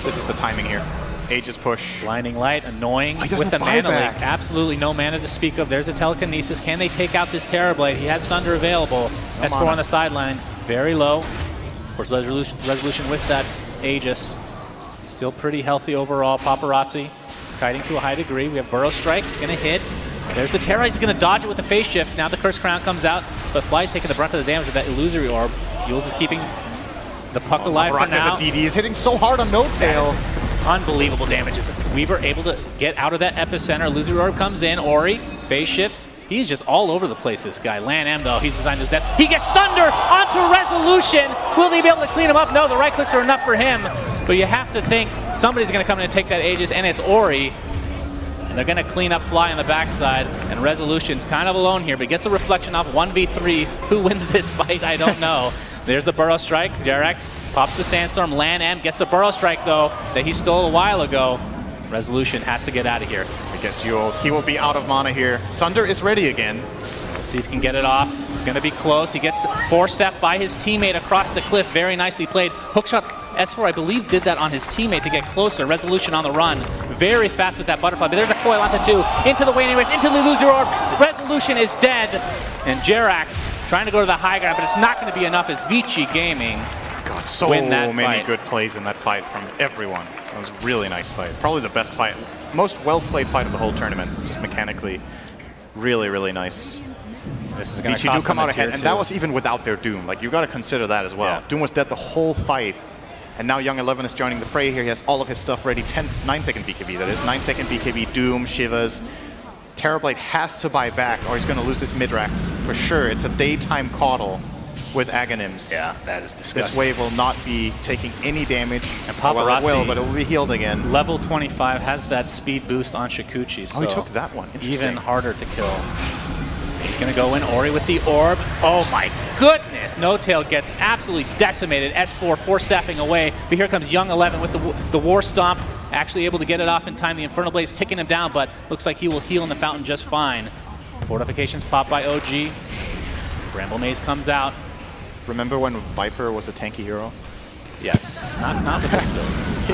This is the timing here. Aegis push. Blinding Light, annoying with the mana leak. Absolutely no mana to speak of. There's a telekinesis. Can they take out this Terrorblade? He has Sunder available. No S4 on the sideline. Very low. Of course, resolution with that Aegis. Still pretty healthy overall. Paparazzi kiting to a high degree. We have Burrow Strike. It's going to hit. There's the Terror. He's going to dodge it with the Phase Shift. Now the Curse Crown comes out, but Fly's taking the brunt of the damage with that Illusory Orb. Yules is keeping the puck alive for now. Paparazzi has a DD. Is hitting so hard on No-Tail. Unbelievable damages. Weaver able to get out of that epicenter. Illusory Orb comes in. Ori, Phase Shifts. He's just all over the place, this guy. Lan M, though, he's behind his death. He gets Sunder onto Resolution. Will they be able to clean him up? No, the right clicks are enough for him. But you have to think somebody's going to come in and take that Aegis, and it's Ori. And they're going to clean up Fly on the backside, and Resolution's kind of alone here, but gets the reflection off 1v3. Who wins this fight? I don't know. There's the Burrow Strike. Jerax pops the Sandstorm. Lan M gets the Burrow Strike, though, that he stole a while ago. Resolution has to get out of here. I guess he will be out of mana here. Sunder is ready again. Let's see if he can get it off. It's going to be close. He gets force-stepped by his teammate across the cliff. Very nicely played. Hookshot S4, I believe, did that on his teammate to get closer. Resolution on the run. Very fast with that butterfly. But there's a coil onto 2. Into the waning wave. Into the Illusory Orb. Resolution is dead. And Jerax trying to go to the high ground, but it's not going to be enough as Vici Gaming God, so many good plays in that fight from everyone. It was a really nice fight. Probably the best fight, most well-played fight of the whole tournament. Just mechanically, really, really nice. This is going to do come out ahead, and that was even without their Doom. Like, you got to consider that as well. Yeah. Doom was dead the whole fight, and now Young 11 is joining the fray here. He has all of his stuff ready. 9-second BKB, that is. 9-second BKB, Doom, Shivas. Terrorblade has to buy back, or he's going to lose this Midrax for sure. It's a daytime Caudle with Aghanim's. Yeah, that is disgusting. This wave will not be taking any damage. And Paparazzi, well, it will, but it will be healed again. Level 25 has that speed boost on Shikuchi, so he took that one. even harder to kill. He's going to go in. Ori with the orb. Oh my goodness. No Tail gets absolutely decimated. S4 4-staffing away. But here comes Young 11 with the War Stomp. Actually able to get it off in time. The Infernal Blaze ticking him down, but looks like he will heal in the fountain just fine. Fortifications pop by OG. Bramble Maze comes out. Remember when Viper was a tanky hero? Yes. Not with this build.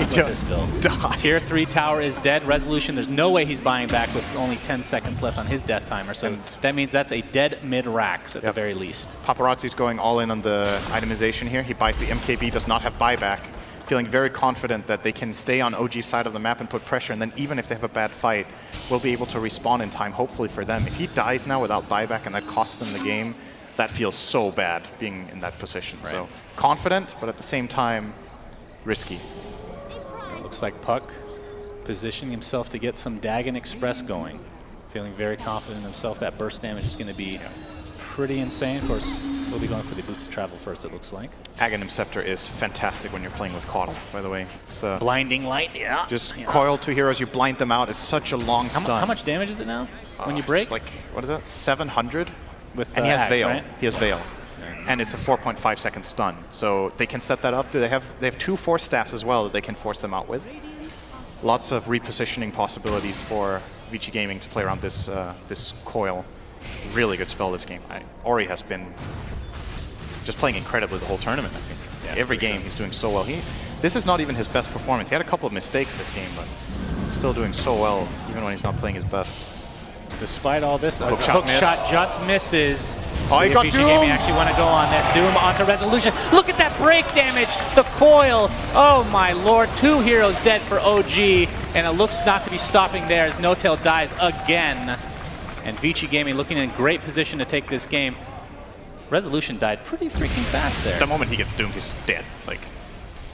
He just died. Tier 3 tower is dead. Resolution, there's no way he's buying back with only 10 seconds left on his death timer. So that means that's a dead mid-Rax at the very least. Paparazzi's going all in on the itemization here. He buys the MKB, does not have buyback. Feeling very confident that they can stay on OG's side of the map and put pressure, and then even if they have a bad fight, we'll be able to respawn in time, hopefully for them. If he dies now without buyback and that costs them the game, that feels so bad being in that position. Right. So confident, but at the same time, risky. It looks like Puck positioning himself to get some Dagon Express going. Feeling very confident in himself. That burst damage is going to be pretty insane. Of course, we'll be going for the Boots of Travel first, it looks like. Aghanim Scepter is fantastic when you're playing with Caudle, by the way. It's Blinding Light, yeah. Just coil 2 heroes, you blind them out. It's such a long stun. How much damage is it now when you break? It's like, what is that, 700? With, and he has Axe, Veil. right? He has Veil. And it's a 4.5 second stun. So they can set that up. They have 2 Force Staffs as well that they can force them out with. Lots of repositioning possibilities for Vici Gaming to play around this this coil. Really good spell this game. Ori has been just playing incredibly the whole tournament, I think. Yeah, every game sure. He's doing so well. This is not even his best performance. He had a couple of mistakes this game, but still doing so well, even when he's not playing his best. Despite all this, Hook shot just misses. Oh, he got Vici Doom! Gaming actually want to go on this. Doom onto Resolution. Look at that break damage. The coil. Oh my lord. 2 heroes dead for OG. And it looks not to be stopping there as No Tail dies again. And Vici Gaming looking in great position to take this game. Resolution died pretty freaking fast there. The moment he gets doomed, he's dead. Like,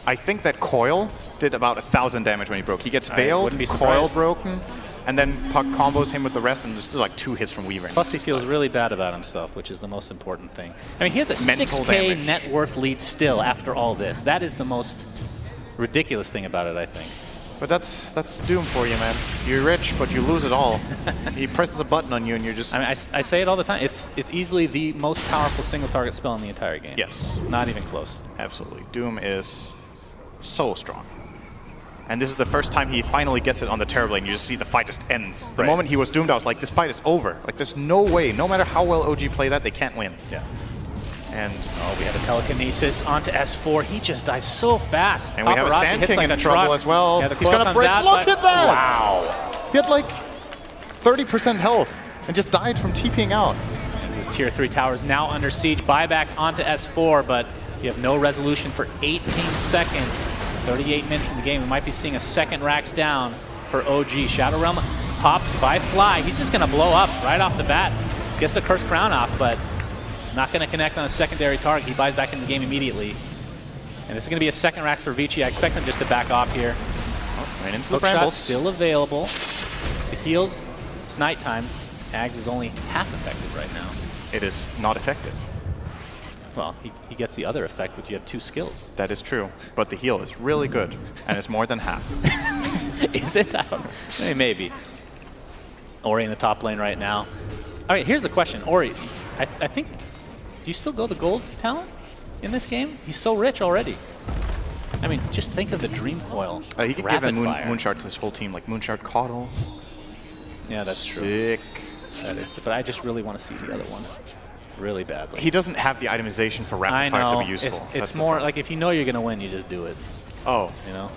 I think that coil did about 1,000 damage when he broke. He gets veiled, coil broken, and then Puck combos him with the rest, and there's like 2 hits from Weaver. Plus he feels really bad about himself, which is the most important thing. I mean, he has a Mental 6K damage. net worth lead still after all this. That is the most ridiculous thing about it, I think. But that's Doom for you, man. You're rich, but you lose it all. He presses a button on you, and you're just... I mean, I say it all the time. It's easily the most powerful single target spell in the entire game. Yes. Not even close. Absolutely. Doom is so strong. And this is the first time he finally gets it on the Terrorblade, and you just see the fight just ends. The moment he was doomed, I was like, this fight is over. Like, there's no way, no matter how well OG play that, they can't win. Yeah. And we have a telekinesis onto S4. He just dies so fast. And we have a Sand hits King like in trouble as well. Yeah, He's going to break. Out, Look at that! Wow. He had like 30% health and just died from TPing out. This is Tier 3 towers now under siege. Buyback onto S4, but you have no resolution for 18 seconds. 38 minutes in the game. We might be seeing a second Rax down for OG. Shadow Realm popped by Fly. He's just going to blow up right off the bat. Gets the Cursed Crown off, but not going to connect on a secondary target. He buys back in the game immediately. And this is going to be a second Rax for Vici. I expect him just to back off here. Right into the Hook shot brambles. still available. The heals, it's nighttime. Ags is only half effective right now. It is not effective. Well, he gets the other effect, but you have 2 skills. That is true, but the heal is really good, and it's more than half. Is it? I don't know. Maybe. Ori in the top lane right now. All right, here's the question. Ori, I think, do you still go the gold talent in this game? He's so rich already. I mean, just think of the Dream Coil. He could give a Moonshard to his whole team, like Moonshard Caudle. Yeah, that's Sick. True. That is, but I just really want to see the other one. Really badly. He doesn't have the itemization for rapid fire to be useful. It's more like if you know you're going to win, you just do it. Oh. You know?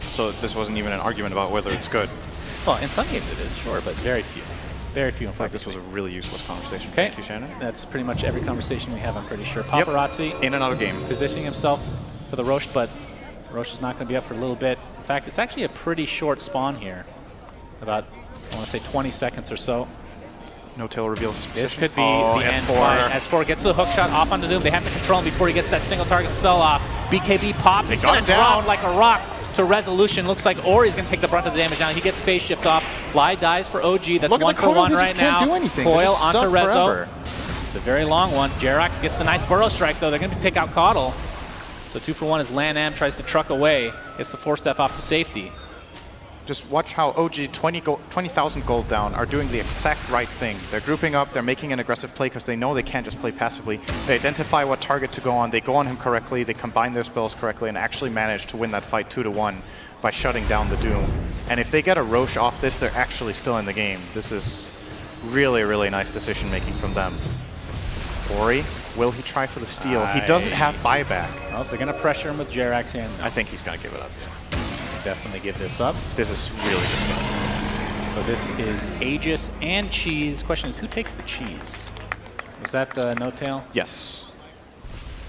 So this wasn't even an argument about whether it's good. Well, in some games it is, sure, but very few. Very few. In fact, this was a really useless conversation. Okay. Thank you, Shannon. That's pretty much every conversation we have, I'm pretty sure. Paparazzi. Yep. In and out of game. Positioning himself for the Roche, but Roche is not going to be up for a little bit. In fact, it's actually a pretty short spawn here. About, I want to say 20 seconds or so. No Tail reveals his position. This could be the end. S4 gets to the hook shot off onto Doom. They have to control him before he gets that single target spell off. BKB pop. He's going to drone like a rock to Resolution. Looks like Ori's going to take the brunt of the damage now. He gets phase shift off. Fly dies for OG. That's 1 for 1 right now. Can't do anything. Coil onto Rezo. Forever. It's a very long one. Jerax gets the nice burrow strike though. They're going to take out Caudle. So 2 for 1 as Lan Am tries to truck away. Gets the 4-step off to safety. Just watch how OG 20,000 gold down are doing the exact right thing. They're grouping up, they're making an aggressive play because they know they can't just play passively. They identify what target to go on, they go on him correctly, they combine their spells correctly, and actually manage to win that fight 2-1 by shutting down the Doom. And if they get a Roche off this, they're actually still in the game. This is really, really nice decision making from them. Ori, will he try for the steal? He doesn't have buyback. Oh, they're going to pressure him with Jerax here. I think he's going to give it up. Definitely give this up. This is really good stuff. So this is Aegis and Cheese. Question is, who takes the Cheese? Was that No-Tail? Yes.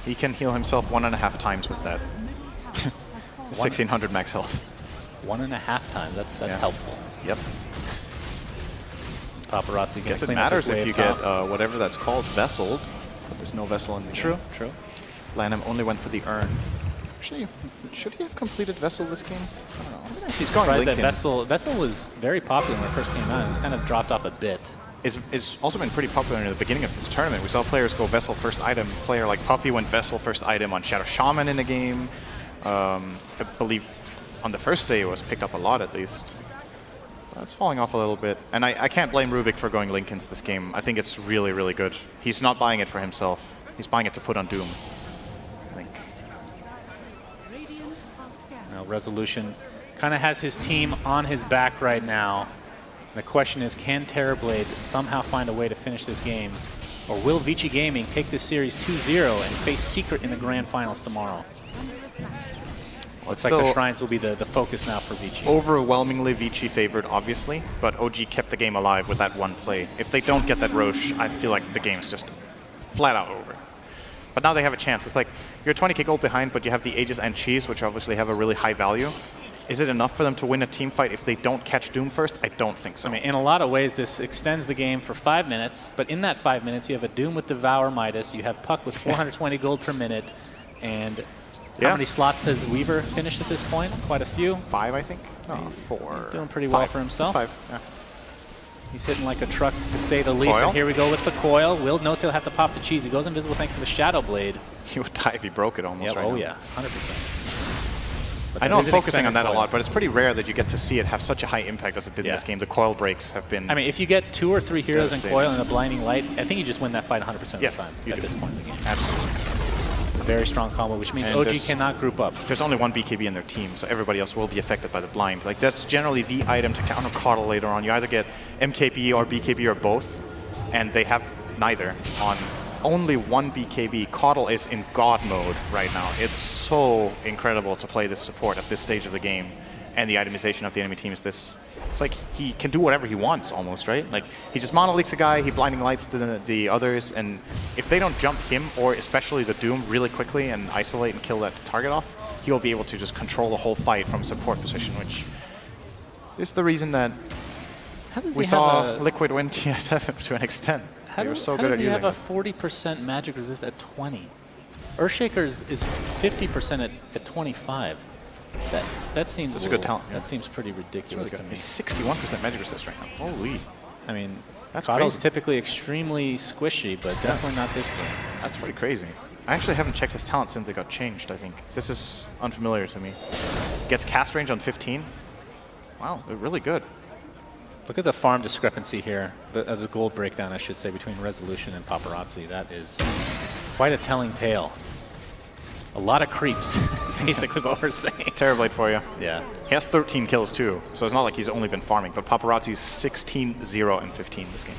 He can heal himself 1.5 times with that. 1600 max health. 1.5 times. That's helpful. Yep. Paparazzi. Guess it matters if you get whatever that's called, Vesseled. But there's no Vessel in the game. True. Lanham only went for the Urn. Actually, should he have completed Vessel this game? I don't know. He's surprised that Vessel was very popular when it first came out. It's kind of dropped off a bit. It's also been pretty popular in the beginning of this tournament. We saw players go Vessel first item. A player like Puppy went Vessel first item on Shadow Shaman in a game. I believe on the first day it was picked up a lot at least. That's falling off a little bit. And I can't blame Rubik for going Link into this game. I think it's really, really good. He's not buying it for himself. He's buying it to put on Doom. Now Resolution kind of has his team on his back right now. The question is, can Terrorblade somehow find a way to finish this game? Or will Vici Gaming take this series 2-0 and face Secret in the grand finals tomorrow? Looks like the Shrines will be the focus now for Vici. Overwhelmingly Vici favored, obviously, but OG kept the game alive with that one play. If they don't get that Roche, I feel like the game's just flat out over. But now they have a chance. It's like you're 20k gold behind, but you have the Aegis and Cheese, which obviously have a really high value. Is it enough for them to win a team fight if they don't catch Doom first? I don't think so. I mean, in a lot of ways, this extends the game for 5 minutes, but in that 5 minutes, you have a Doom with Devour Midas, you have Puck with 420 gold per minute, and how many slots has Weaver finished at this point? Quite a few. 5, I think. No, 4. He's doing pretty well for himself. That's 5, yeah. He's hitting like a truck, to say the least. And here we go with the coil. Will No-Tail have to pop the Cheese? He goes invisible thanks to the Shadow Blade. He would die if he broke it almost right now. Oh yeah, 100%. I know I'm focusing on that a lot, but it's pretty rare that you get to see it have such a high impact as it did in this game. The coil breaks have been... I mean, if you get 2 or 3 heroes in coil and a blinding light, I think you just win that fight 100% of the time at this point in the game. Absolutely. A very strong combo, which means OG cannot group up. There's only one BKB in their team, so everybody else will be affected by the blind. Like, that's generally the item to counter Coddle later on. You either get MKB or BKB or both, and they have neither on only one BKB. Coddle is in God mode right now. It's so incredible to play this support at this stage of the game, and the itemization of the enemy team is this. It's like he can do whatever he wants almost, right? Like, he just mono-leaks a guy, he blinding lights the others, and if they don't jump him, or especially the Doom, really quickly and isolate and kill that target off, he will be able to just control the whole fight from support position, which is the reason that we saw Liquid win TSF to an extent. They were so good at using it. How does he have a 40% magic resist at 20? Earthshaker's is 50% at 25. That seems that's a good talent. That seems pretty ridiculous to me. He's 61% magic resist right now. Holy. I mean, that's Coddle's typically extremely squishy, but definitely not this game. That's pretty crazy. I actually haven't checked his talent since they got changed, I think. This is unfamiliar to me. Gets cast range on 15. Wow, they're really good. Look at the farm discrepancy here. The gold breakdown, I should say, between Resolution and Paparazzi. That is quite a telling tale. A lot of creeps is basically what we're saying. It's Terrorblade for you. Yeah. He has 13 kills too, so it's not like he's only been farming, but Paparazzi's 16, 0, and 15 this game.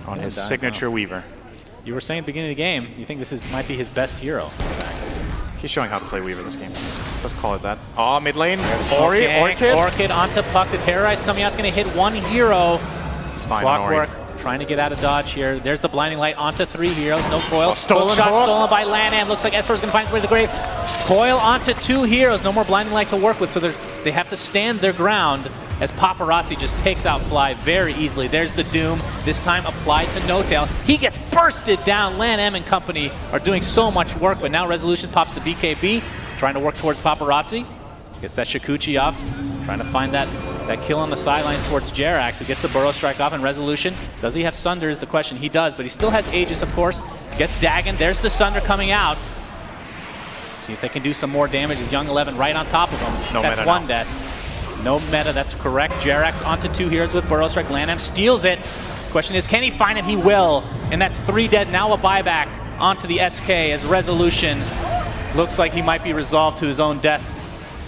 On his signature Weaver. You were saying at the beginning of the game, you think this might be his best hero. He's showing how to play Weaver this game. Let's call it that. Oh, mid lane. Ori, Orchid. Orchid onto Puck. The Terrorize coming out. It's going to hit one hero. He's fine, Clockwork trying to get out of dodge here. There's the blinding light onto 3 heroes. No coil. Stolen shot stolen by Lanham. Looks like Esfer's going to find his way to the grave. Coil onto 2 heroes. No more blinding light to work with, so they have to stand their ground as Paparazzi just takes out Fly very easily. There's the Doom, this time applied to No-Tail. He gets bursted down. Lanham and company are doing so much work, but now Resolution pops the BKB, trying to work towards Paparazzi. Gets that Shikuchi off, trying to find that kill on the sidelines towards Jerax, who gets the Burrow Strike off in Resolution. Does he have Sunder is the question. He does, but he still has Aegis, of course. Gets Dagon. There's the Sunder coming out. See if they can do some more damage with Young 11 right on top of him. No That's one death. No meta, that's correct. Jerax onto 2 heroes with Burrow Strike. Lanham steals it. Question is, can he find him? He will. And that's 3 dead. Now a buyback onto the SK as Resolution. Looks like he might be resolved to his own death.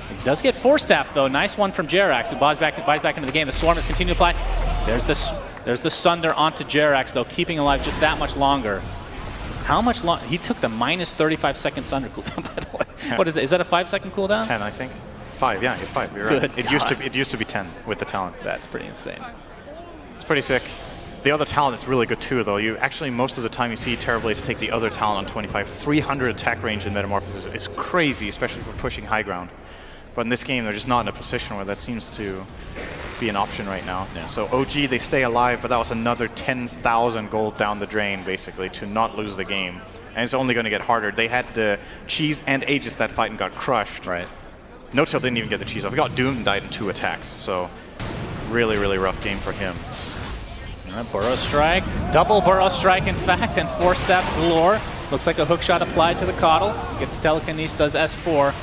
He does get 4-staff, though. Nice one from Jerax, who buys back into the game. The Swarm is continuing to apply. There's the Sunder onto Jerax, though, keeping alive just that much longer. How much long? He took the minus 35-second Sunder cooldown, by the way. What is it? Is that a 5-second cooldown? 10, I think. 5, yeah, you're 5. You're right. It used to be 10 with the talent. That's pretty insane. It's pretty sick. The other talent is really good too, though. You actually, most of the time you see Terrorblades take the other talent on 25. 300 attack range in Metamorphosis is crazy, especially for pushing high ground. But in this game, they're just not in a position where that seems to be an option right now. Yeah. So OG, they stay alive, but that was another 10,000 gold down the drain, basically, to not lose the game. And it's only going to get harder. They had the Cheese and Aegis that fight and got crushed. Right. No Tail didn't even get the Cheese off. He got doomed and died in 2 attacks. So really, really rough game for him. Burrow Strike, double Burrow Strike, in fact, and 4-staff galore. Looks like a hook shot applied to the Coddle. Gets Telekinesis, does S4.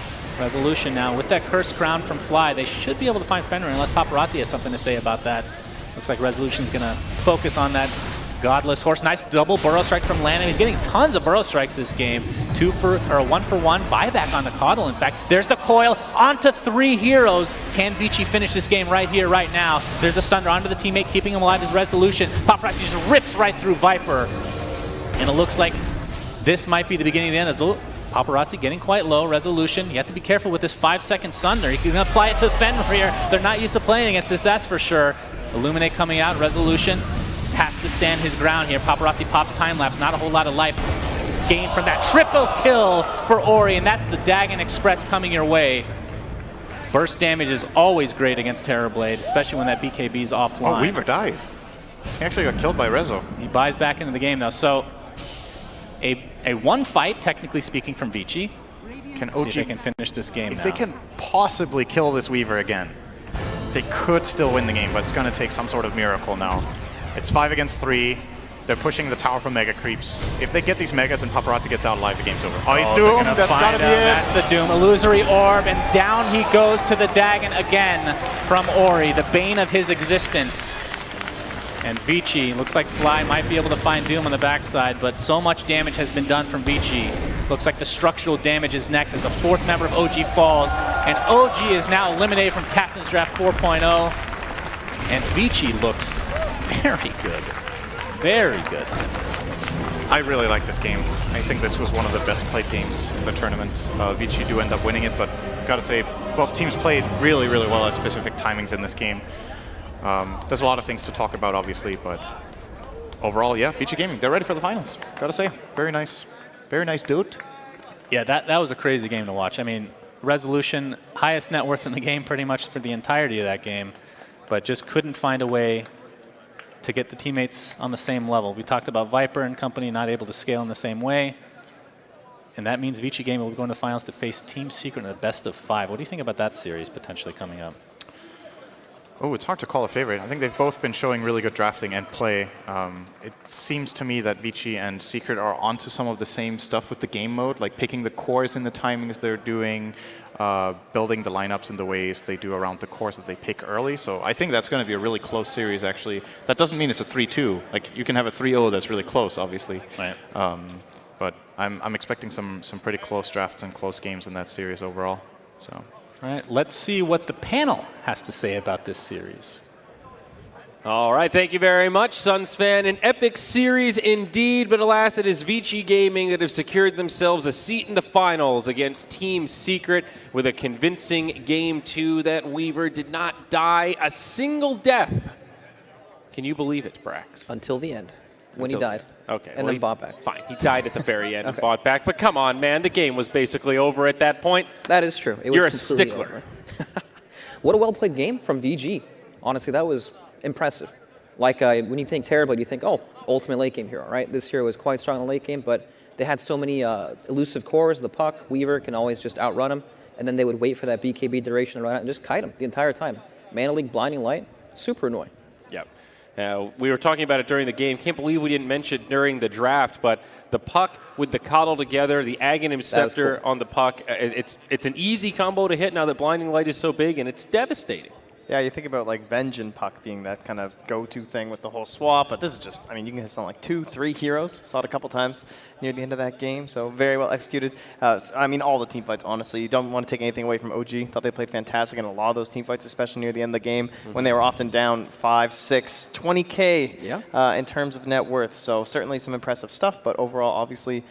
Resolution now with that Cursed Crown from Fly. They should be able to find Fenrir unless Paparazzi has something to say about that. Looks like Resolution's going to focus on that Godless Horse. Nice double Burrow Strike from Landon. He's getting tons of Burrow Strikes this game. 1-for-1 buyback on the Coddle. In fact, there's the coil onto 3 heroes. Can Vici finish this game right here, right now? There's a Sunder onto the teammate, keeping him alive as Resolution. Paparazzi just rips right through Viper. And it looks like this might be the beginning of the end. Paparazzi getting quite low. Resolution. You have to be careful with this 5-second Sunder. You can apply it to Fenrir. They're not used to playing against this, that's for sure. Illuminate coming out. Resolution has to stand his ground here. Paparazzi pops time lapse. Not a whole lot of life gained from that. Triple kill for Ori, and that's the Dagon Express coming your way. Burst damage is always great against Terrorblade, especially when that BKB is offline. Oh, Weaver died. He actually got killed by Rezo. He buys back into the game, though. So a 1 fight, technically speaking, from Vici. Can See OG if they can finish this game If now. they can possibly kill this Weaver again, they could still win the game, but it's going to take some sort of miracle now. It's 5 against 3. They're pushing the tower from Mega Creeps. If they get these Megas and Paparazzi gets out alive, the game's over. Oh, he's doomed. That's got to be it. That's the Doom. Illusory Orb, and down he goes to the Dagon again from Ori, the bane of his existence. And Vici, looks like Fly might be able to find Doom on the backside, but so much damage has been done from Vici. Looks like the structural damage is next as the 4th member of OG falls. And OG is now eliminated from Captain's Draft 4.0. And Vici looks very good. Very good. I really like this game. I think this was one of the best played games in the tournament. Vici do end up winning it, but gotta say, both teams played really, really well at specific timings in this game. There's a lot of things to talk about, obviously, but overall, yeah, Vici Gaming, they're ready for the finals. Gotta say, very nice dude. Yeah, that was a crazy game to watch. I mean, Resolution, highest net worth in the game pretty much for the entirety of that game, but just couldn't find a way to get the teammates on the same level. We talked about Viper and company not able to scale in the same way, and that means Vici Gaming will be going to the finals to face Team Secret in a best of 5. What do you think about that series potentially coming up? Oh, it's hard to call a favorite. I think they've both been showing really good drafting and play. It seems to me that Vici and Secret are onto some of the same stuff with the game mode, like picking the cores in the timings they're doing, building the lineups in the ways they do around the cores that they pick early. So I think that's going to be a really close series, actually. That doesn't mean it's a 3-2. Like, you can have a 3-0 that's really close, obviously. Right. But I'm expecting some pretty close drafts and close games in that series overall. So. All right, let's see what the panel has to say about this series. All right, thank you very much, Suns fan. An epic series indeed, but alas, it is Vici Gaming that have secured themselves a seat in the finals against Team Secret with a convincing Game 2 that Weaver did not die a single death. Can you believe it, Brax? Until the end, when he died. Okay. And then bought back. Fine, he died at the very end and bought back. But come on, man, the game was basically over at that point. That is true. It was You're a completely stickler. over. What a well-played game from VG. Honestly, that was impressive. Like, when you think Terrorblade, you think, oh, ultimate late game hero, right? This hero was quite strong in the late game, but they had so many elusive cores. The puck, Weaver can always just outrun him, and then they would wait for that BKB duration to run out and just kite him the entire time. Mana Leak, Blinding Light, super annoying. Yep. We were talking about it during the game. Can't believe we didn't mention it during the draft, but the puck with the Coddle together, the Aghanim Scepter on the puck, it's an easy combo to hit now that Blinding Light is so big, and it's devastating. Yeah, you think about like Venge and Puck being that kind of go-to thing with the whole swap, but this is just, I mean, you can hit something like 2, 3 heroes. Saw it a couple times near the end of that game, so very well executed. I mean, all the team fights, honestly. You don't want to take anything away from OG. Thought they played fantastic in a lot of those team fights, especially near the end of the game when they were often down 5, 6, 20K in terms of net worth. So certainly some impressive stuff, but overall, obviously,